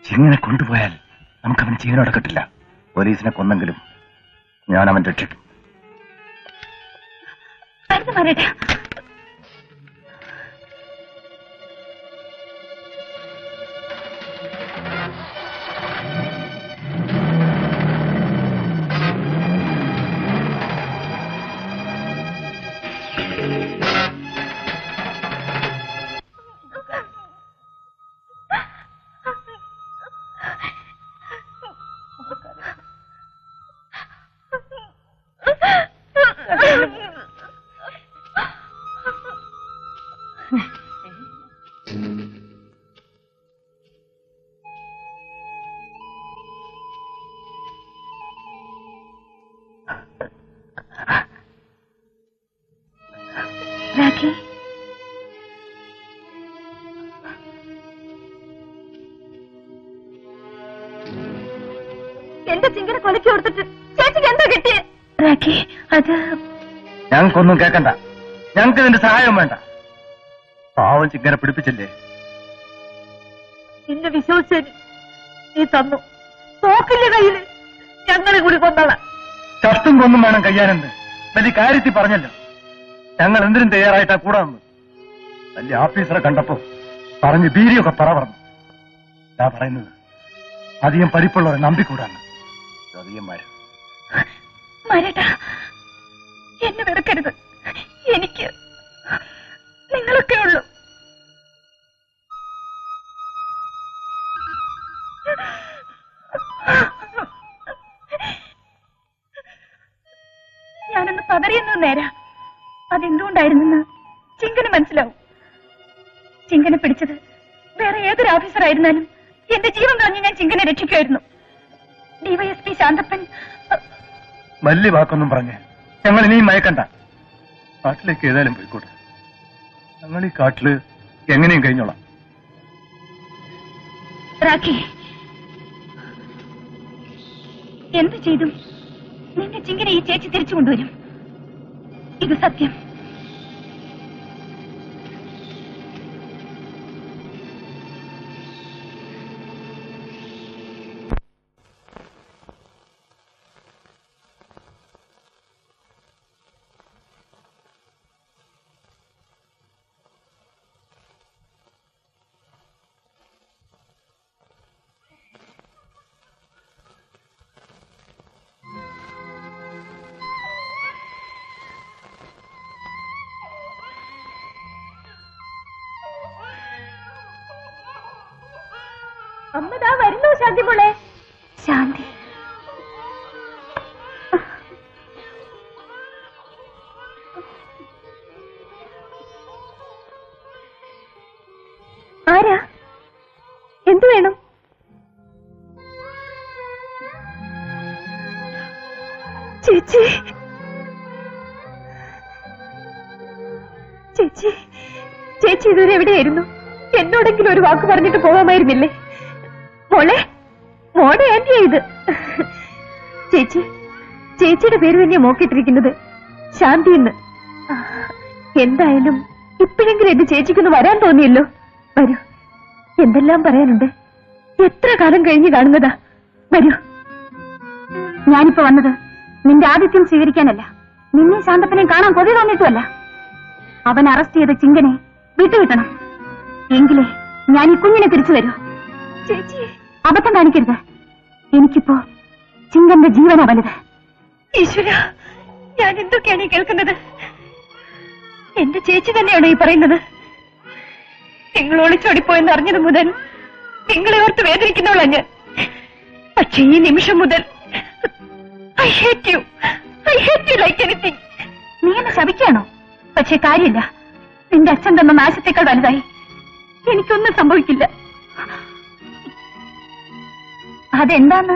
ഇങ്ങനെ കൊണ്ടുപോയാൽ നമുക്കവന് ജീവനോടെ കിട്ടില്ല. പോലീസിനെ കൊന്നെങ്കിലും ഞാൻ അവൻ രക്ഷിക്കും. രാഖി, എന്റെ ചിങ്കനെ കൊലക്കി കൊടുത്തിട്ട് ചേച്ചിക്ക് എന്താ കിട്ടിയേ? രാഖി, അത് ഞങ്ങൾക്കൊന്നും കേൾക്കണ്ട. ഞങ്ങൾക്ക് ഇതിന്റെ സഹായം വേണ്ട. പാവം ചിങ്കനെ പിടിപ്പിച്ചില്ലേ? നിന്നെ വിശ്വസിച്ച് നീ തന്നു. തോക്കില്ല കയ്യില്, ഞങ്ങളെ കൂടി കൊന്നോളാം. ചത്തും കൊന്നും വേണം കയ്യാനെന്ന് വലിയ കാര്യത്തിൽ പറഞ്ഞല്ലോ. ഞങ്ങൾ എന്തിനും തയ്യാറായിട്ടാ കൂടാന്ന്. വലിയ ഓഫീസറെ കണ്ടപ്പോ പറഞ്ഞ് ബീരിയൊക്കെ പറഞ്ഞു. ഞാൻ പറയുന്നത് അധികം പരിപ്പുള്ളവരെ നമ്പിക്കൂടാണ്. അധികന്മാര് മരട്ടാ, എന്നെ വെറുക്കരുത്. എനിക്ക് നിങ്ങളൊക്കെ ഉള്ളൂ. ഞാനൊന്ന് പതറിയെന്നു നേരാ. അതെന്തുകൊണ്ടായിരുന്നെന്ന് ചിങ്കന് മനസ്സിലാവും. ചിങ്കനെ പിടിച്ചത് വേറെ ഏതൊരു ഓഫീസറായിരുന്നാലും എന്റെ ജീവൻ കളഞ്ഞ് ഞാൻ ചിങ്കനെ രക്ഷിക്കുമായിരുന്നു. ഡിവൈഎസ്പി ശാന്തപ്പൻ വലിയ വാക്കൊന്നും പറഞ്ഞ് ഞങ്ങൾ ഇനിയും മയക്കണ്ട. കാട്ടിലേക്ക് ഏതായാലും പോയിക്കോട്ടെ. ഞങ്ങൾ ഈ കാട്ടില് എങ്ങനെയും കഴിഞ്ഞോളാം. രാഖി, എന്ത് ചെയ്തു നിന്റെ ചിങ്കനെ ഈ ചേച്ചി തിരിച്ചു കൊണ്ടുവരും. ഇത് സത്യം. അമ്മതാ വരുന്നു ശാന്തി മോളെ. ശാന്തി, ആരാ? എന്തു വേണം? ചേച്ചി, ചേച്ചി, ചേച്ചി ഇതുവരെ എവിടെയായിരുന്നു? എന്നോടെങ്കിലും ഒരു വാക്ക് പറഞ്ഞിട്ട് പോകാമായിരുന്നില്ലേ? മോളെ, മോടെ ആന്റിയാ ഇത്. ചേച്ചി, ചേച്ചിയുടെ പേര് തന്നെയാ മോക്കിട്ടിരിക്കുന്നത്, ശാന്തി എന്ന്. എന്തായാലും ഇപ്പോഴെങ്കിലും എന്റെ ചേച്ചിക്കൊന്ന് വരാൻ തോന്നിയല്ലോ. വരൂ, എന്തെല്ലാം പറയാനുണ്ട്. എത്ര കാലം കഴിഞ്ഞ് കാണുന്നതാ. വരൂ. ഞാനിപ്പോ വന്നത് നിന്റെ ആതിഥ്യം സ്വീകരിക്കാനല്ല, നിന്നെ ശാന്തപ്പനെ കാണാൻ കൊതി തോന്നിയിട്ടുമല്ല. അവൻ അറസ്റ്റ് ചെയ്ത ചിങ്കനെ വിട്ടുകിട്ടണം. എങ്കിലേ ഞാൻ ഈ കുഞ്ഞിനെ തിരിച്ചു തരൂ. ചേച്ചി, അബദ്ധം കാണിക്കരുത്. എനിക്കിപ്പോ ചിങ്കന്റെ ജീവനാ വലുത്. ഈശ്വര, ഞാൻ എന്തൊക്കെയാണ് ഈ കേൾക്കുന്നത്? എന്റെ ചേച്ചി തന്നെയാണോ ഈ പറയുന്നത്? നിങ്ങൾ ഒളിച്ചോടിപ്പോയെന്ന് അറിഞ്ഞത് മുതൽ നിങ്ങളെ ഓർത്ത് വേദനിക്കുന്നവളാ ഞാൻ. പക്ഷേ ഈ നിമിഷം മുതൽ I hate you like anything. നീ എന്നെ ശപിക്കാണോ? പക്ഷേ കാര്യമില്ല. നിന്റെ അച്ഛൻ തന്ന നാശത്തേക്കാൾ വലുതായി എനിക്കൊന്നും സംഭവിക്കില്ല. അതെന്താന്ന്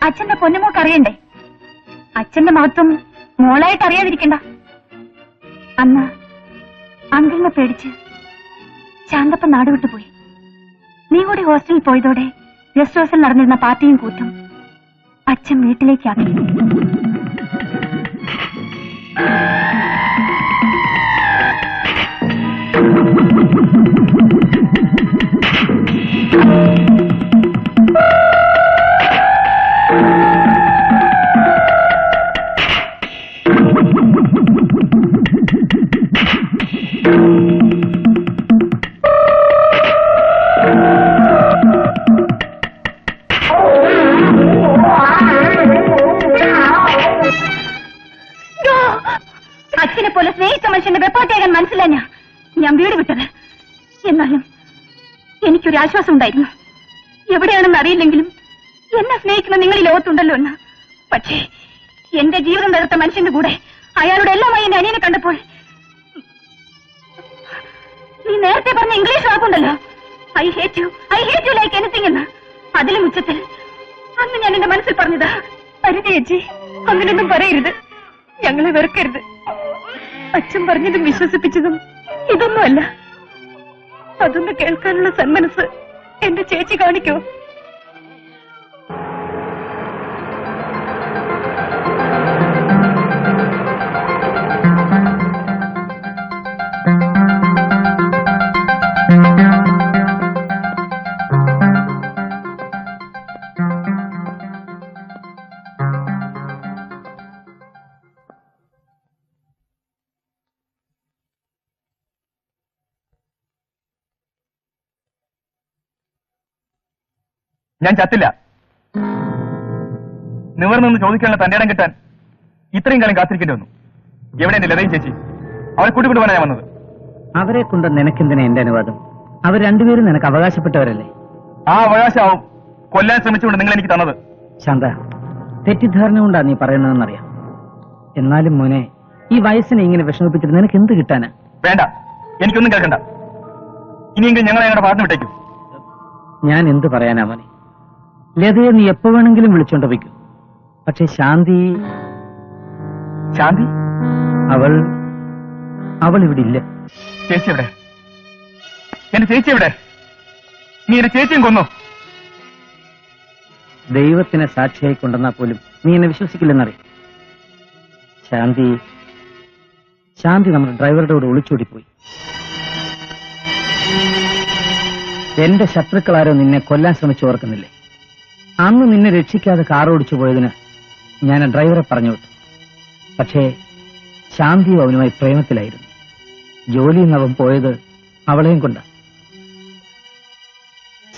അച്ഛന്റെ പൊന്നുമോക്ക് അറിയണ്ടേ? അച്ഛന്റെ മഹത്വം മോളായിട്ട് അറിയാതിരിക്കണ്ട. അന്ന് അങ്കിളിനെ പേടിച്ച് ശാന്തപ്പൻ നാടുവിട്ടു പോയി. നീ കൂടി ഹോസ്റ്റലിൽ പോയതോടെ ഗസ്റ്റ് ഹൗസിൽ നടന്നിരുന്ന പാർട്ടിയും കൂത്തും അച്ഛൻ വീട്ടിലേക്കാക്കി. അച്ഛനെ പോലെ സ്നേഹിച്ച മനുഷ്യന്റെ വെപ്പാട്ടേകാൻ മനസ്സിലാഞ്ഞ ഞാൻ വീട് വിട്ടത്. എന്നാലും എനിക്കൊരു ആശ്വാസം ഉണ്ടായിരുന്നു. എവിടെയാണെന്ന് അറിയില്ലെങ്കിലും എന്നെ സ്നേഹിക്കുന്ന നിങ്ങൾ ഈ ലോകത്തുണ്ടല്ലോ എന്ന്. പക്ഷേ എന്റെ ജീവിതം തകർത്ത മനുഷ്യന്റെ കൂടെ അയാളുടെ എല്ലാമായി എന്റെ അനിയനെ കണ്ടപ്പോൾ നീ നേരത്തെ പറഞ്ഞ ഇംഗ്ലീഷ് വാക്കുണ്ടല്ലോ, I hate you like anything എന്ന്, അതിലും ഉച്ചത്തിൽ അന്ന് ഞാൻ എന്റെ മനസ്സിൽ പറഞ്ഞതാ, അരുത് ചേച്ചി, അങ്ങനെയൊന്നും പറയരുത്, ഞങ്ങളെ വെറുക്കരുത്. അച്ഛൻ പറഞ്ഞതും വിശ്വസിപ്പിച്ചതും ഇതൊന്നുമല്ല. അതൊന്ന് കേൾക്കാനുള്ള സന്മനസ് എന്റെ ചേച്ചി കാണിക്കോ? ഞാൻ ചത്തില്ല. നിവർന്ന് ചോദിക്കാനുള്ള തന്റെ ഇടം കിട്ടാൻ ഇത്രയും കാലം കാത്തിരിക്കേണ്ടി വന്നു. എവിടെ എന്റെ ലതയും ചേച്ചി? അവരെ കൂട്ടിക്കൊണ്ടുപോകാനാ ഞാൻ വന്നത്. അവരെ കൊണ്ട് നിനക്കെന്തിനാ എന്റെ അനുവാദം? അവർ രണ്ടുപേരും നിനക്ക് അവകാശപ്പെട്ടവരല്ലേ? ആ അവകാശമാവും കൊല്ലാൻ ശ്രമിച്ചുകൊണ്ട് നിങ്ങൾ എനിക്ക് തന്നത്. ശാന്ത, തെറ്റിദ്ധാരണ കൊണ്ടാ നീ പറയുന്നതെന്നറിയാം. എന്നാലും മോനെ, ഈ വയസ്സിനെ ഇങ്ങനെ വിഷമിപ്പിച്ചിട്ട് നിനക്ക് എന്ത് കിട്ടാനാ? വേണ്ട, എനിക്കൊന്നും കേൾക്കണ്ട. ഇനിയെങ്കിലും ഞങ്ങളെ ഞങ്ങളുടെ പാട്ടിന് വിട്ടേക്കും. ഞാൻ എന്ത് പറയാനാ മോനെ? ലതയെ നീ എപ്പോ വേണമെങ്കിലും വിളിച്ചോണ്ട് വയ്ക്കൂ. പക്ഷെ ശാന്തി ശാന്തി അവൾ ഇവിടെ ഇല്ല. ചേച്ചി എവിടെ? എന്റെ ചേച്ചി എവിടെ? നീ എന്റെ ചേച്ചിയും കൊന്നു. ദൈവത്തിനെ സാക്ഷിയായി കൊണ്ടുവന്നാ പോലും നീ എന്നെ വിശ്വസിക്കില്ലെന്നറിയാം. ശാന്തി നമ്മുടെ ഡ്രൈവറുടെ കൂടെ ഒളിച്ചോടിപ്പോയി. എന്റെ ശത്രുക്കളാരോ നിന്നെ കൊല്ലാൻ ശ്രമിച്ചു ഓർക്കുന്നില്ലേ? അന്ന് നിന്നെ രക്ഷിക്കാതെ കാർ ഓടിച്ചു പോയതിന് ഞാൻ ആ ഡ്രൈവറെ പറഞ്ഞു വിട്ടു. പക്ഷേ ശാന്തിയും അവനുമായി പ്രേമത്തിലായിരുന്നു. ജോലിയിൽ നിന്ന് അവൻ പോയത് അവളെയും കൊണ്ട.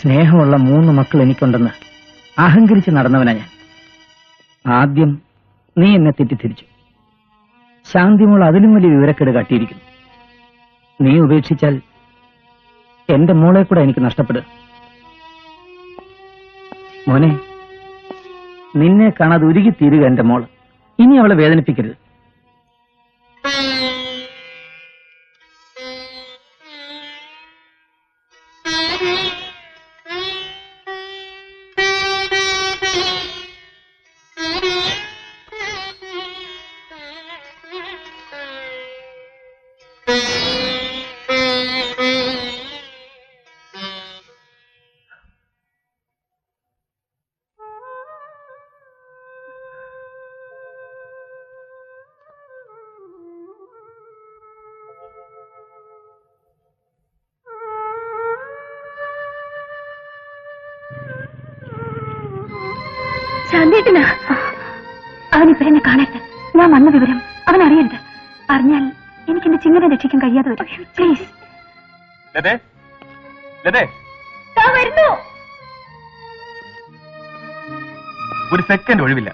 സ്നേഹമുള്ള 3 മക്കൾ എനിക്കുണ്ടെന്ന് അഹങ്കരിച്ച് നടന്നവനാ ഞാൻ. ആദ്യം നീ എന്നെ തെറ്റിദ്ധരിച്ചു. ശാന്തിമോൾ അതിലും വലിയ വിവരക്കേട് കാട്ടിയിരിക്കുന്നു. നീ ഉപേക്ഷിച്ചാൽ എന്റെ മോളെ കൂടെ എനിക്ക് നഷ്ടപ്പെടുക. മോനെ, നിന്നെ കാണാതെ ഉരുകി തീരുക എന്റെ മോള്. ഇനി അവളെ വേദനിപ്പിക്കരുത്. ശാന്തേട്ടനാ? അവനിപ്പോ എന്നെ കാണരുത്. ഞാൻ വന്ന വിവരം അവൻ അറിയരുത്. അറിഞ്ഞാൽ എനിക്ക് എന്റെ ചിങ്ങനെ രക്ഷിക്കാൻ കഴിയാതെ വരും. പ്ലീസ്. വരുന്നു. ഒരു സെക്കൻഡ് ഒഴിവില്ല.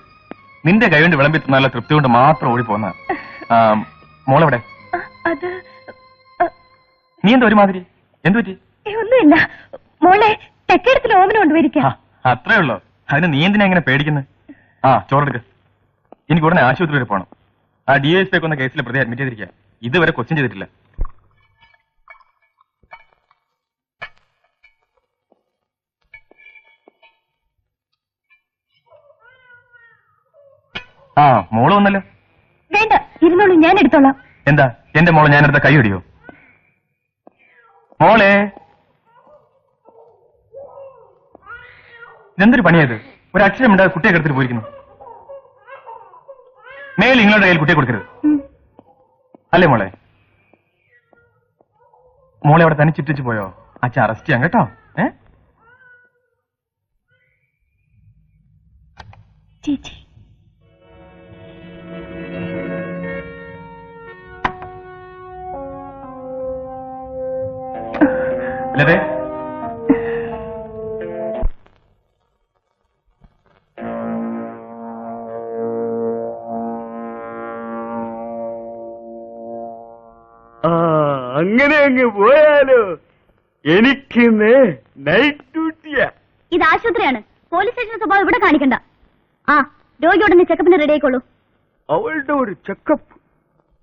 നിന്റെ കൈ കൊണ്ട് വിളമ്പി നല്ല തൃപ്തി കൊണ്ട് മാത്രം ഓടി പോന്ന മോളെവിടെ? അത് നീ എന്താ ഒരുമാതിരി? എന്തു പറ്റി? ഒന്നുമില്ല മോളെ, തെക്കേടത്തിൽ ഓമന കൊണ്ടുവരിക്കാം. അത്രേ ഉള്ളൂ. അതിന് നീ എന്തിനാ ഇങ്ങനെ പേടിക്കുന്നത്? ചോറെടുക്ക്. എനിക്ക് ഉടനെ ആശുപത്രി വരെ പോകണം. ആ DSP കൊന്ന കേസിൽ പ്രതി അഡ്മിറ്റ് ചെയ്തിരിക്കുക. ഇതുവരെ ക്വസ്റ്റ്യൻ ചെയ്തിട്ടില്ല. മോള് വന്നല്ലോ. വേണ്ട, ഇരുന്നോളൂ, ഞാൻ എടുത്തോളാം. എന്താ എന്റെ മോളെ ഞാനെടുത്ത കൈ ഒടിയോ? മോളെ, ഇതെന്തൊരു പണിയത്? ഒരു അക്ഷരം ഉണ്ടാകും കുട്ടിയെ കിടത്തിട്ട് പോയിരിക്കുന്നു. മേൽ നിങ്ങളുടെ കയ്യിൽ കുട്ടിയെ കൊടുക്കരുത്, അല്ലേ മോളെ? മോളെ അവിടെ തനിച്ചിട്ടിച്ച് പോയോ? അച്ഛൻ അറസ്റ്റ് ചെയ്യാം കേട്ടോ. ചേച്ചി, ലതേ, അങ്ങനെ അങ്ങ് പോയാലോ? എനിക്കിന്ന് നൈറ്റ് ഡ്യൂട്ടിയാ. ഇത് ആശുപത്രിയാണ്. പോലീസ് സ്റ്റേഷൻ സ്വഭാവം ഇവിടെ കാണിക്കണ്ട. രോഗിയോടെ ചെക്കപ്പിന് റെഡി ആയിക്കോളൂ. അവളുടെ ഒരു ചെക്കപ്പ്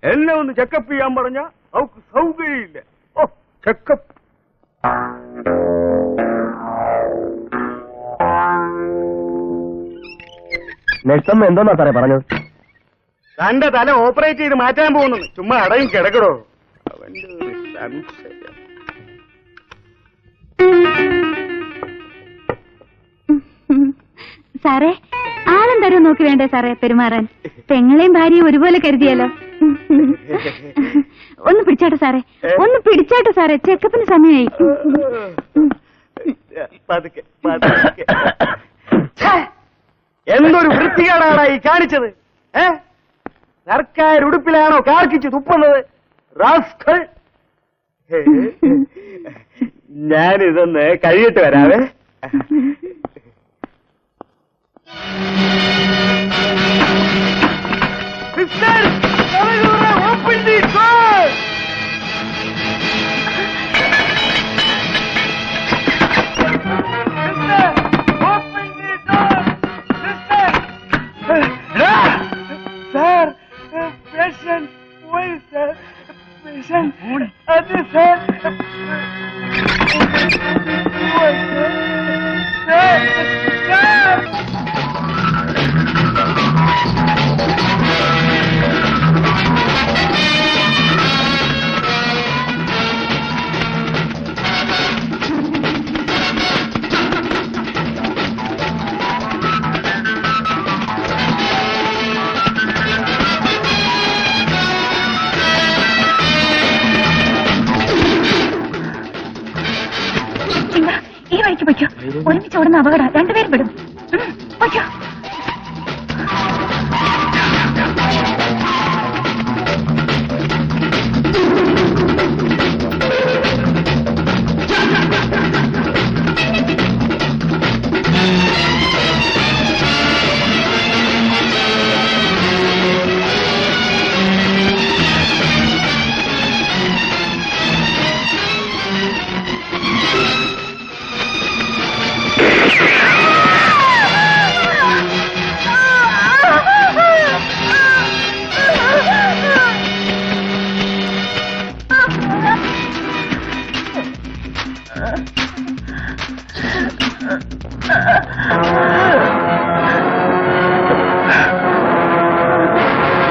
എന്നെ ഒന്ന് ചെക്കപ്പ് ചെയ്യാൻ പറഞ്ഞ അവക്ക് സൗകര്യമില്ല. ഓ ചെക്കപ്പ് നെക്സ്റ്റ് എന്തോന്നാ സാറേ പറഞ്ഞത്? തന്റെ തല ഓപ്പറേറ്റ് ചെയ്ത് മാറ്റാൻ പോകുന്നു. ചുമ്മാ അടയും കിടക്കടോ. അവന്റെ ഒരു സംശയം. സാറേ ആളും തരും നോക്കി വേണ്ടേ സാറേ പെരുമാറാൻ? പെങ്ങളെയും ഭാര്യയും ഒരുപോലെ കരുതിയാലോ? ഒന്ന് പിടിച്ചാട്ടെ സാറേ, ഒന്ന് പിടിച്ചാട്ടെ സാറേ, ചെക്കപ്പിന് സമയമായി. പതുക്കെ പതുക്കെ. എന്തൊരു വൃത്തികേടാണ് ഈ കാണിച്ചത്. സർക്കാർ ഉടുപ്പിലാണോ കാർക്കിച്ച് തുപ്പുന്നത്? റാസ്കൽ. ഞാനിതൊന്ന് കഴിയിട്ട് വരാവേ. Open the door. Sir, patient, where is sir? Patient, sir. ഈ വഴിക്ക് പൊയ്ക്കോ. ഒരുമിച്ച് ഓടുന്ന അപകടം, രണ്ടുപേരും പെടും. പൊയ്ക്കോ.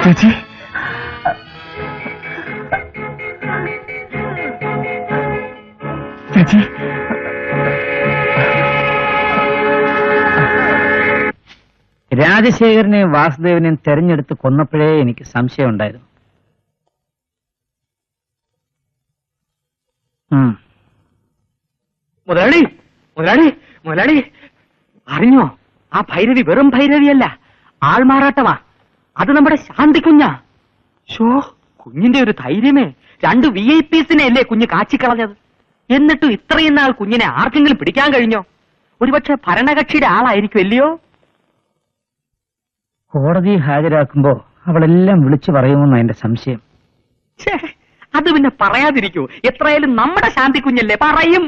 ചേച്ചി, ചേച്ചി, രാജശേഖരനെയും വാസുദേവനെയും തെരഞ്ഞെടുത്ത് കൊന്നപ്പോഴേ എനിക്ക് സംശയമുണ്ടായിരുന്നു. മുതലാളി മുതലാളി മുതലാളി അറിഞ്ഞോ? ആ ഭൈരവി വെറും ഭൈരവിയല്ല, ആൾമാറാട്ടമാ. അത് നമ്മുടെ ശാന്തി കുഞ്ഞാ. ഷോ, കുഞ്ഞിന്റെ ഒരു ധൈര്യമേ! 2 VIP-സിനെ അല്ലേ കുഞ്ഞ് കാച്ചിക്കളഞ്ഞത്. എന്നിട്ടും ഇത്രയും നാൾ കുഞ്ഞിനെ ആർക്കെങ്കിലും പിടിക്കാൻ കഴിഞ്ഞോ? ഒരുപക്ഷെ ഭരണകക്ഷിയുടെ ആളായിരിക്കും അല്ലയോ? കോടതി ഹാജരാക്കുമ്പോ അവളെല്ലാം വിളിച്ചു പറയുമെന്ന് എന്റെ സംശയം. അത് പിന്നെ പറയാതിരിക്കൂ. എത്രയായാലും നമ്മുടെ ശാന്തി കുഞ്ഞല്ലേ, പറയും.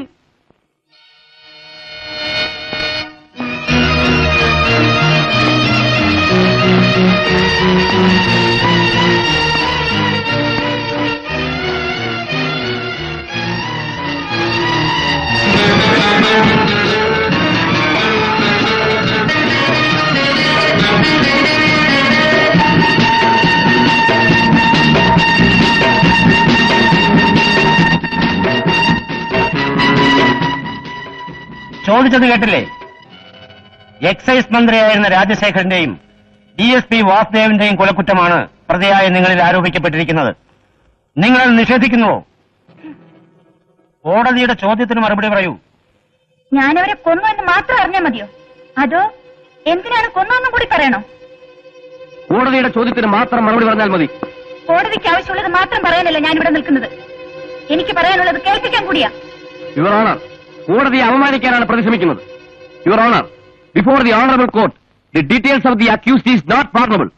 ചോദിച്ചത് കേട്ടില്ലേ? എക്സൈസ് മന്ത്രിയായിരുന്ന രാജശേഖരന്റെയും DSP വാസുദേവന്റെയും കൊലക്കുറ്റമാണ് പ്രതിയായ നിങ്ങളിൽ ആരോപിക്കപ്പെട്ടിരിക്കുന്നത്. നിങ്ങൾ നിഷേധിക്കുന്നുവോ? കോടതിയുടെ ചോദ്യത്തിന് മറുപടി പറയൂ. ഞാനവരെ കൊന്നു എന്ന് മാത്രം അറിഞ്ഞാൽ മതിയോ? അതോ എന്തിനാണ് കൊന്നതെന്നും കൂടി പറയണോ? കോടതിയുടെ ചോദ്യത്തിന് മാത്രം മറുപടി പറഞ്ഞാൽ മതി. കോടതിക്ക് ആവശ്യമുള്ളത് മാത്രം പറയാനല്ല ഞാനിവിടെ നിൽക്കുന്നത്. എനിക്ക് പറയാനുള്ളത് കേൾപ്പിക്കാൻ കൂടിയാ. യുവർ ഓണർ, കോടതിയെ അപമാനിക്കാനാണ് പ്രതിശ്രമിക്കുന്നത്. Your honour, before the honourable court, the details of the accused is not pardonable.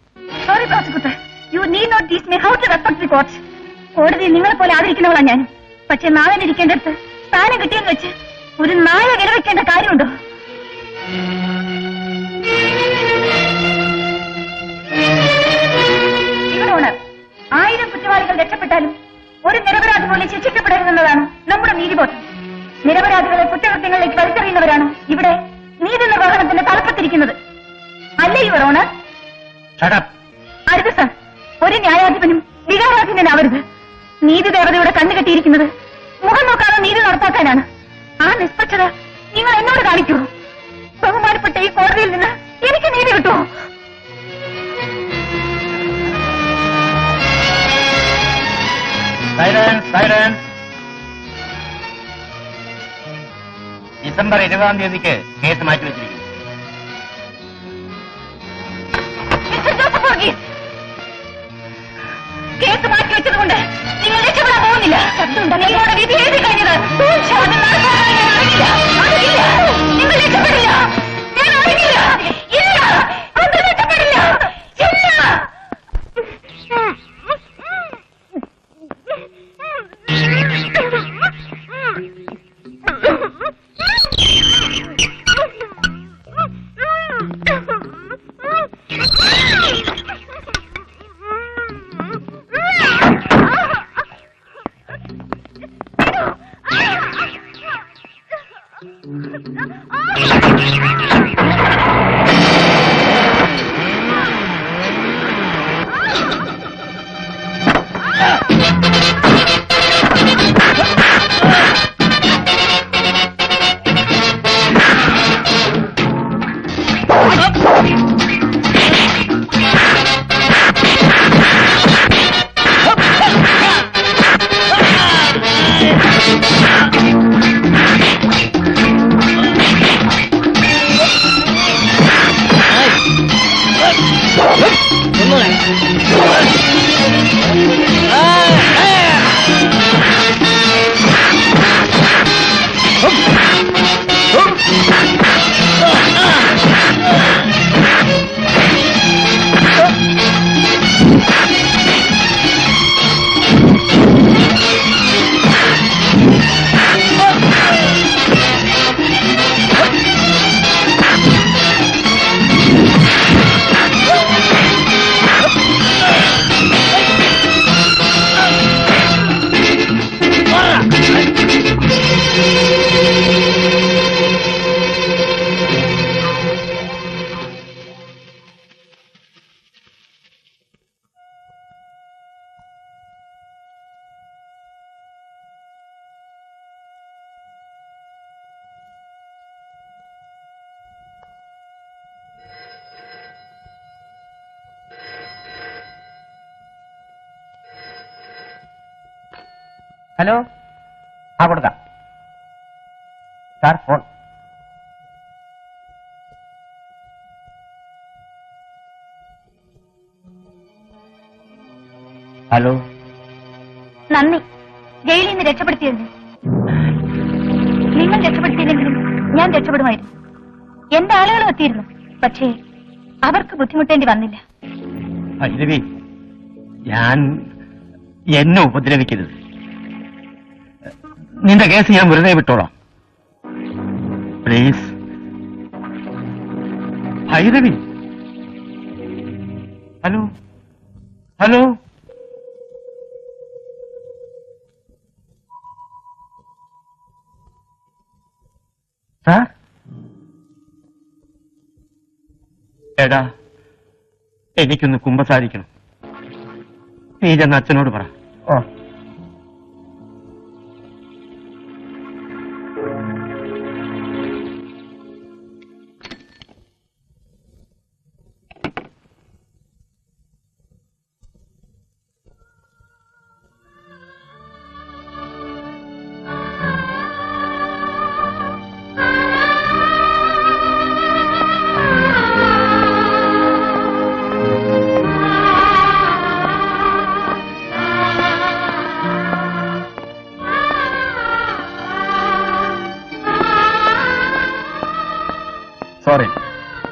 Sorry prosecutor, you need not teach me how to respect the court. കോടതി നിങ്ങളെ പോലെ ആദരിക്കുന്നവളാ ഞാൻ. പക്ഷെ നാളെ ഇരിക്കേണ്ടടുത്ത് സ്ഥാനം കിട്ടിയെന്ന് വെച്ച് ഒരു നായ വിലവെക്കേണ്ട കാര്യമുണ്ടോ? യുവർ ഓണർ, 1000 കുറ്റവാളികൾ രക്ഷപ്പെട്ടാലും ഒരു നിരപരാധി പോലും ശിക്ഷിക്കപ്പെടരുതെന്നതാണ് നമ്മുടെ നീതിബോധം. നിരപരാധികളെ കുറ്റകൃത്യങ്ങളിലേക്ക് വലിച്ചെറിയുന്നവരാണ് ഇവിടെ നീതി നിർവഹണത്തിന്റെ തലപ്പത്തിരിക്കുന്നത്. അല്ലേ യുവർ ഓണർ? അരുത് സർ, ഒരു ന്യായാധിപനും വികാരാധീനനാവരുത്. നീതി ദേവതയുടെ കണ്ണുകെട്ടിയിരിക്കുന്നത് മുഖം നോക്കാതെ നീതി നടപ്പാക്കാനാണ്. ആ നിഷ്പക്ഷത നിങ്ങൾ എന്നോട് കാണിക്കൂ. ബഹുമാനപ്പെട്ട ഈ കോടതിയിൽ നിന്ന് എനിക്ക് നീതി കിട്ടുമോ? ഡിസംബർ 20-ാം തീയതിക്ക് കേസ് മാറ്റിവെച്ചിരിക്കുന്നു. കേസ് മാറ്റിവെച്ചതുകൊണ്ട് നിങ്ങൾ രക്ഷപ്പെടാൻ പോകുന്നില്ല. നിങ്ങളുടെ വിധി എഴുതി കഴിഞ്ഞത് നിങ്ങൾ രക്ഷപ്പെടില്ല. ഞാൻ അറിയില്ല. ഇല്ല, അത് രക്ഷപ്പെടില്ല. ഇല്ല. ഹലോ, ആ കൊടുക്കാം സാർ. ഫോൺ. ഹലോ. നന്ദി, ജയിലിൽ നിന്ന് രക്ഷപ്പെടുത്തിയതിന്. നിങ്ങൾ രക്ഷപ്പെടുത്തിയില്ലെങ്കിലും ഞാൻ രക്ഷപ്പെടുമായിരുന്നു. എന്റെ ആളുകളും എത്തിയിരുന്നു. പക്ഷേ അവർക്ക് ബുദ്ധിമുട്ടേണ്ടി വന്നില്ല. ഭൈരവി, ഞാൻ എന്നെ ഉപദ്രവിക്കരുത്. നിന്റെ കേസ് ഞാൻ വെറുതെ വിട്ടോളാം. Please Bhairavi. Hello hello. Sir, എടാ, എനിക്കൊന്ന് കുമ്പസാരിക്കണം. നീ ചെന്ന് അച്ഛനോട് പറ. ഓ. സോറി,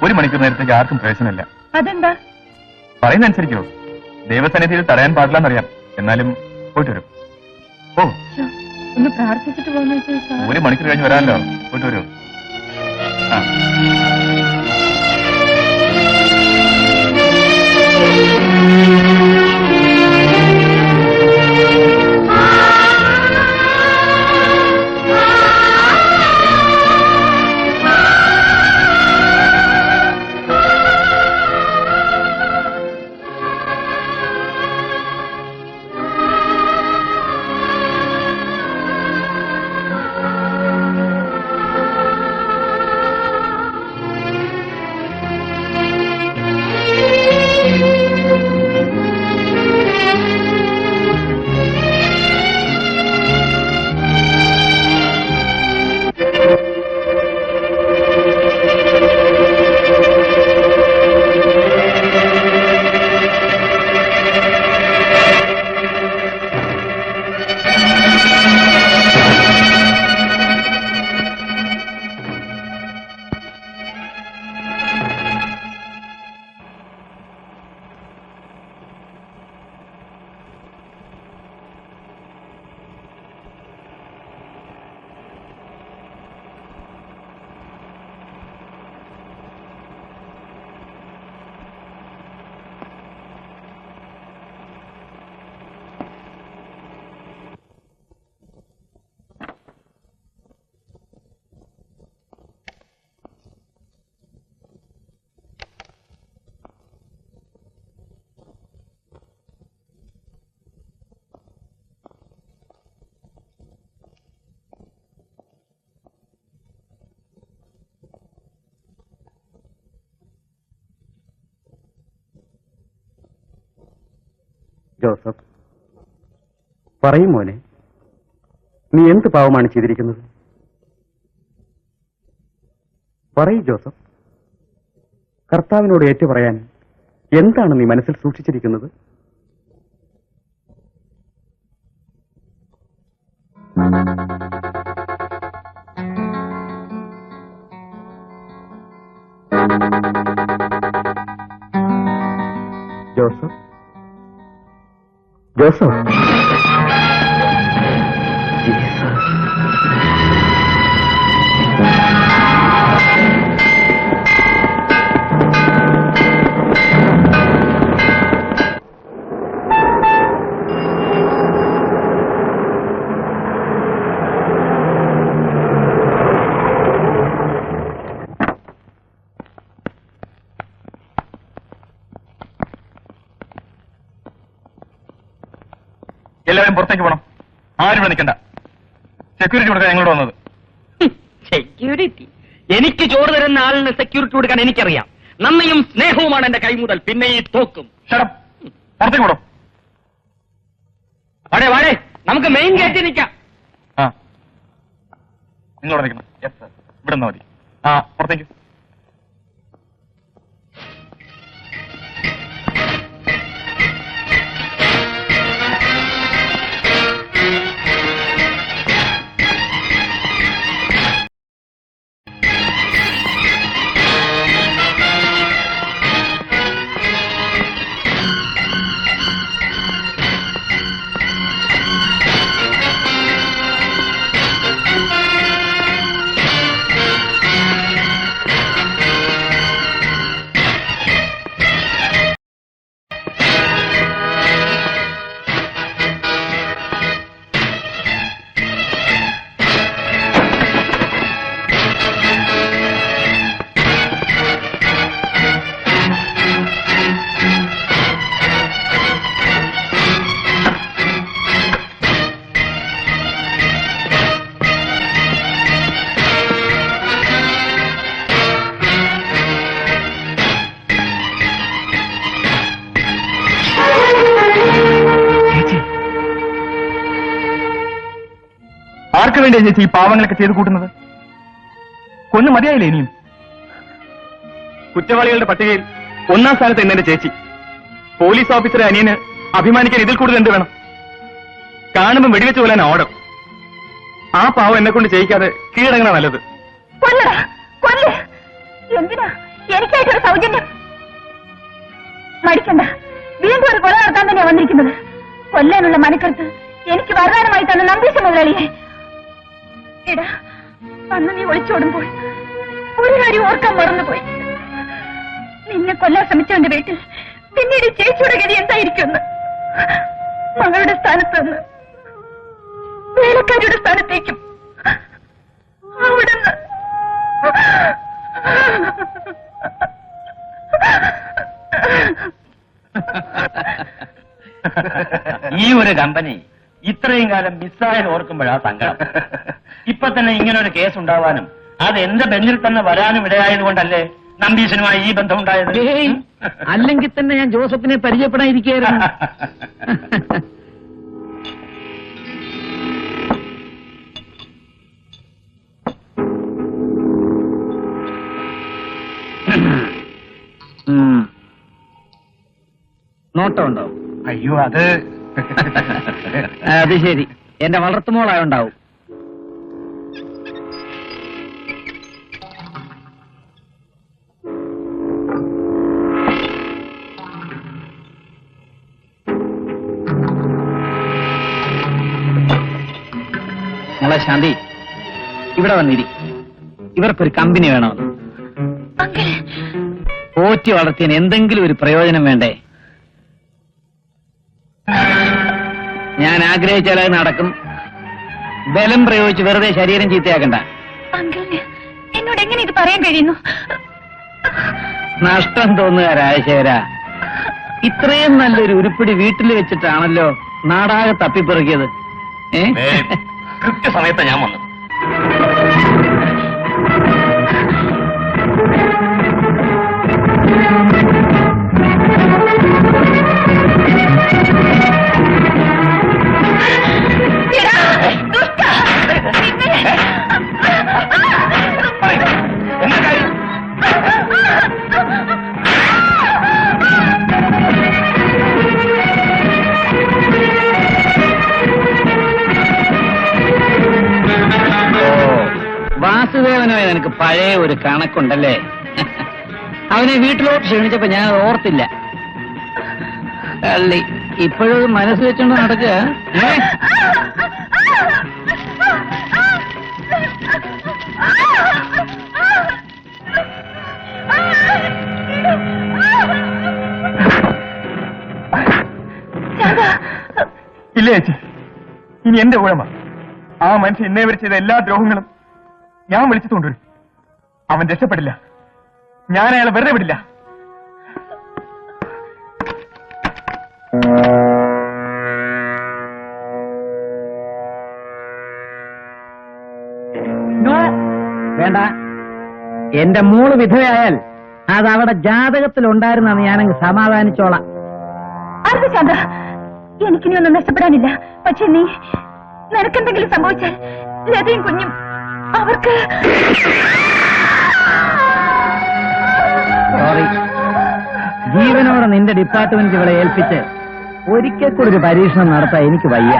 1 മണിക്കൂർ നേരത്തേക്ക് ആർക്കും പ്രവേശനമില്ല. അതെന്താ? പറയുന്ന അനുസരിക്കോ? ദൈവസന്നിധിയിൽ തടയാൻ പാടില്ലെന്നറിയാം. എന്നാലും പോയിട്ട് വരും. ഓ, ഒന്ന് പ്രാർത്ഥിച്ചിട്ട് പോകുന്ന 1 മണിക്കൂർ കഴിഞ്ഞ് വരാമല്ലോ. പോയിട്ട് വരൂ. ആ. ജോസഫ്, പറയും മോനെ, നീ എന്ത് പാവമാണ് ചെയ്തിരിക്കുന്നത്? പറയൂ ജോസഫ്, കർത്താവിനോട് ഏറ്റു പറയാൻ എന്താണ് നീ മനസ്സിൽ സൂക്ഷിച്ചിരിക്കുന്നത്? ജോസഫ്, ജോസഫ്, എല്ലാവരും പുറത്തേക്ക് പോകണം. ആരും ഇവിടെ നിൽക്കണ്ട. സെക്യൂരിറ്റി കൊടുക്കാൻ ഞങ്ങളോട് വന്നത്. സെക്യൂരിറ്റി? എനിക്ക് ചോറ് തരുന്ന ആളിന് സെക്യൂരിറ്റി കൊടുക്കാൻ എനിക്കറിയാം. നന്ദിയും സ്നേഹവുമാണ് എന്റെ കൈമുതൽ. പിന്നെ ഈ തോക്കും. പുറത്തേക്ക് പോടോ. വാടേ വാടേ, നമുക്ക് മെയിൻ ഗേറ്റിൽ നിൽക്കാം. ആ, നിങ്ങളോട് നിൽക്കണം. യെസ് സർ, ഇവിടെ നിന്നാ മതി. ആ, പുറത്തേക്ക്. ആർക്ക് വേണ്ടിയാ ചേച്ചി ഈ പാവങ്ങളൊക്കെ ചെയ്ത് കൂട്ടുന്നത്? കൊന്നു മതിയായില്ലേ ഇനിയും? കുറ്റവാളികളുടെ പട്ടികയിൽ 1-ാം സ്ഥാനത്ത് എന്നെ ചേച്ചി. പോലീസ് ഓഫീസറെ അനിയന് അഭിമാനിക്കാൻ ഇതിൽ കൂടുതൽ എന്ത് വേണം? കാണുമ്പോൾ വെടിവെച്ച് കൊല്ലാൻ ഓർഡർ. ആ പാവം എന്നെ കൊണ്ട് ചെയ്യിക്കാതെ കീഴടങ്ങണ നല്ലത്. എന്തിനാ എനിക്കായിട്ടൊരു സൗജന്യം? മടിക്കണ്ട, വീണ്ടും ഒരു കൊല നടത്താൻ തന്നെയാ വന്നിരിക്കുന്നത്. കൊല്ലാനുള്ള മനക്കരുത്ത് എനിക്ക് വരദാനമായി തന്ന നമ്പീശ മുതലാളിയെ. എടാ, അന്ന് നീ ഒളിച്ചോടുമ്പോൾ ഒരു കാര്യം ഓർക്കാൻ മറന്നുപോയി. നിന്നെ കൊല്ലാൻ ശ്രമിച്ചവന്റെ വീട്ടിൽ പിന്നീട് ചേച്ചിയുടെ ഗതി എന്തായിരിക്കുമെന്ന്. മകളുടെ സ്ഥാനത്ത് നിന്ന് വേലക്കാരിയുടെ സ്ഥാനത്തേക്കും അവിടുന്ന് ഈ ഒരു കമ്പനി ഇത്രയും കാലം മിസ്സായത് ഓർക്കുമ്പോഴാ സങ്കടം. ഇപ്പൊ തന്നെ ഇങ്ങനെ ഒരു കേസ് ഉണ്ടാവാനും അത് എന്റെ ബെഞ്ചിൽ തന്നെ വരാനും ഇടയായത് കൊണ്ടല്ലേ നമ്പീശനുമായി ഈ ബന്ധം ഉണ്ടായത്. അല്ലെങ്കിൽ തന്നെ ഞാൻ ജോസഫിനെ പരിചയപ്പെടാതിരിക്കുകയായിരുന്നു. നോട്ടമുണ്ടോ? അയ്യോ, അത് അത് ശരി, എന്റെ വളർത്തുമോളായുണ്ടാവും. മോളെ ശാന്തി, ഇവിടെ വന്നിരി. ഇവർക്കൊരു കമ്പനി വേണമെന്ന്. പോറ്റി വളർത്തിയതിന് എന്തെങ്കിലും ഒരു പ്രയോജനം വേണ്ടേ? ഞാൻ ആഗ്രഹിച്ചാൽ അത് നടക്കും. ബലം പ്രയോഗിച്ച് വെറുതെ ശരീരം ചീത്തയാക്കണ്ട. എന്നോട് എങ്ങനെ ഇത് പറയാൻ കഴിയുന്നു? നഷ്ടം തോന്നുക രാജശേഖര. ഇത്രയും നല്ലൊരു ഉരുപ്പിടി വീട്ടിൽ വെച്ചിട്ടാണല്ലോ നാടാകെ തപ്പിപ്പെറുക്കിയത്. കൃത്യസമയത്ത് ഞാൻ വന്നു. വാസുദേവനുമായി നിനക്ക് പഴയ ഒരു കണക്കുണ്ടല്ലേ? അവനെ വീട്ടിലോട്ട് ക്ഷണിച്ചപ്പോ ഞാൻ ഓർത്തില്ല. കള്ളി ഇപ്പോഴും മനസ്സ് വെച്ചോണ്ട് നടക്കുക. ഇല്ല ചേച്ചി, ഇനി എന്റെ ഊഴമാ. ആ മനുഷ്യൻ ഇന്നേ വരെ ചെയ്ത എല്ലാ ദ്രോഹങ്ങളും ഞാൻ വിളിച്ചു കൊണ്ടുവരും. അവൻ രക്ഷപ്പെടില്ല. ഞാൻ അയാളെ വെറുതെ വിടില്ല. വേണ്ട, എന്റെ മോള് വിധവയായാൽ അത് അവിടെ ജാതകത്തിൽ ഉണ്ടായിരുന്നെന്ന് ഞാനങ്ങ് സമാധാനിച്ചോളാം. അത് ചന്ദ്ര, എനിക്കിനി ഒന്നും നഷ്ടപ്പെടാനില്ല. പക്ഷെ നിനക്കെന്തെങ്കിലും സംഭവിച്ചാൽ ലതയും കുഞ്ഞും അവർക്ക് സോറി. ജീവനോടെ നിന്റെ ഡിപ്പാർട്ട്മെന്റ് ഇവിടെ ഏൽപ്പിച്ച് ഒരിക്കൽ കൂടി ഒരു പരീക്ഷണം നടത്താൻ എനിക്ക് വയ്യ.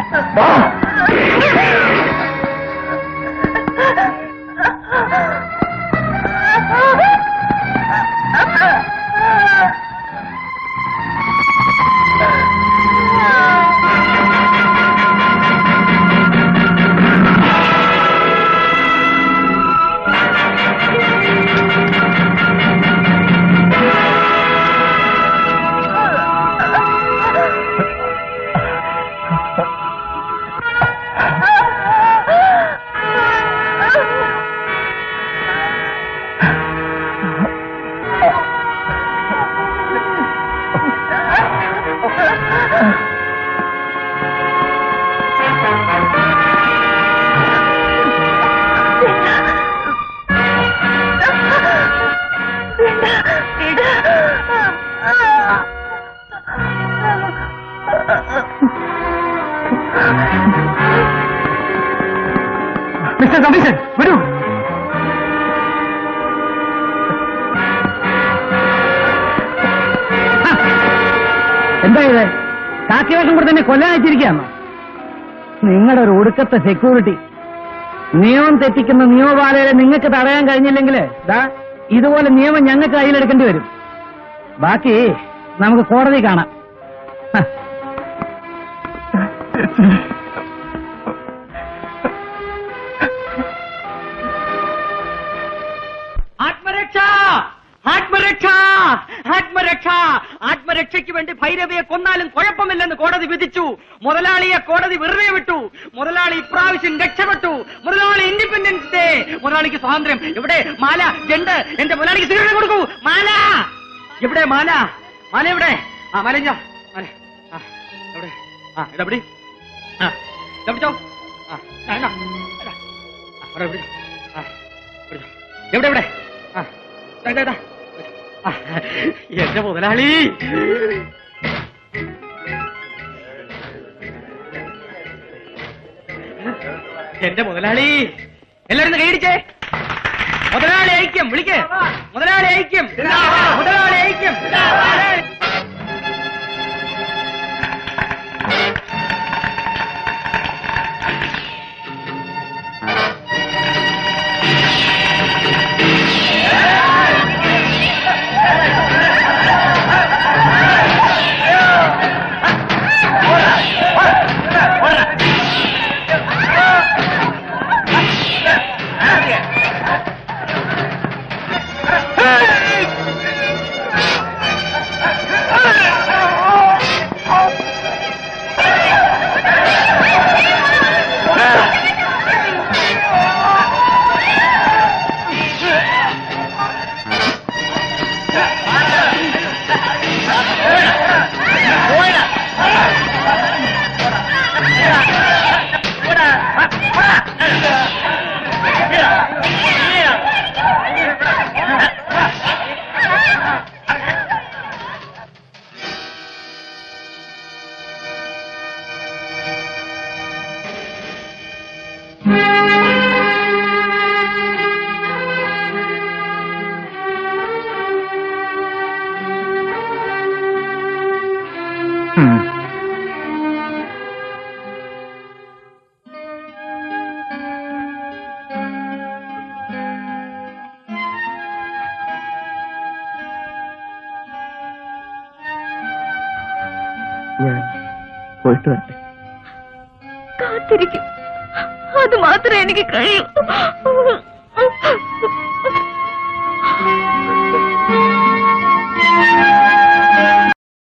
മിസ്റ്റർ സതീശൻ, വരൂ. എന്താ ഇത്? കാക്കിവേഷം കൂടെ തന്നെ കൊല്ലാൻ വെച്ചിരിക്കുകയാണോ? നിങ്ങളുടെ ഒരു ഒടുക്കത്തെ സെക്യൂരിറ്റി. നിയമം തെറ്റിക്കുന്ന നിയമപാലകരെ നിങ്ങൾക്ക് തടയാൻ കഴിഞ്ഞില്ലെങ്കിൽ ഇതുപോലെ നിയമം ഞങ്ങൾക്ക് കയ്യിലെടുക്കേണ്ടി വരും. ബാക്കി നമുക്ക് കോടതി കാണാം. ആത്മരക്ഷയ്ക്ക് വേണ്ടി ഭൈരവിയെ കൊന്നാലും കുഴപ്പമില്ലെന്ന് കോടതി വിധിച്ചു. മുതലാളിയെ കോടതി വെറുതെ വിട്ടു. മുതലാളി ഇപ്രാവശ്യം രക്ഷപ്പെട്ടു. മുതലാളി ഇൻഡിപെൻഡൻസ് ഡേ. മുതലാളിക്ക് സ്വാതന്ത്ര്യം. എവിടെ മാല? ജണ്ട്. എന്റെ മുതലാളിക്ക് സ്വീകരണം കൊടുക്കൂ. മാല എവിടെ? മാല മാല എവിടെ? ആ മാല മാല എവിടെ? ഇതെവിടെ? പിടിച്ചോ. എവിടെ എവിടെ? എന്റെ മുതലാളി. എന്റെ മുതലാളി. എല്ലാരും കൈയടിച്ചേ. മുതലാളി ഐക്യം. വിളിക്കേ. മുതലാളി ഐക്യം. മുതലാളി ഐക്യം. ഞാൻ പോയിട്ട് വരട്ടെ. കാത്തിരിക്കും. അത് മാത്രമേ എനിക്ക് കഴിയൂ.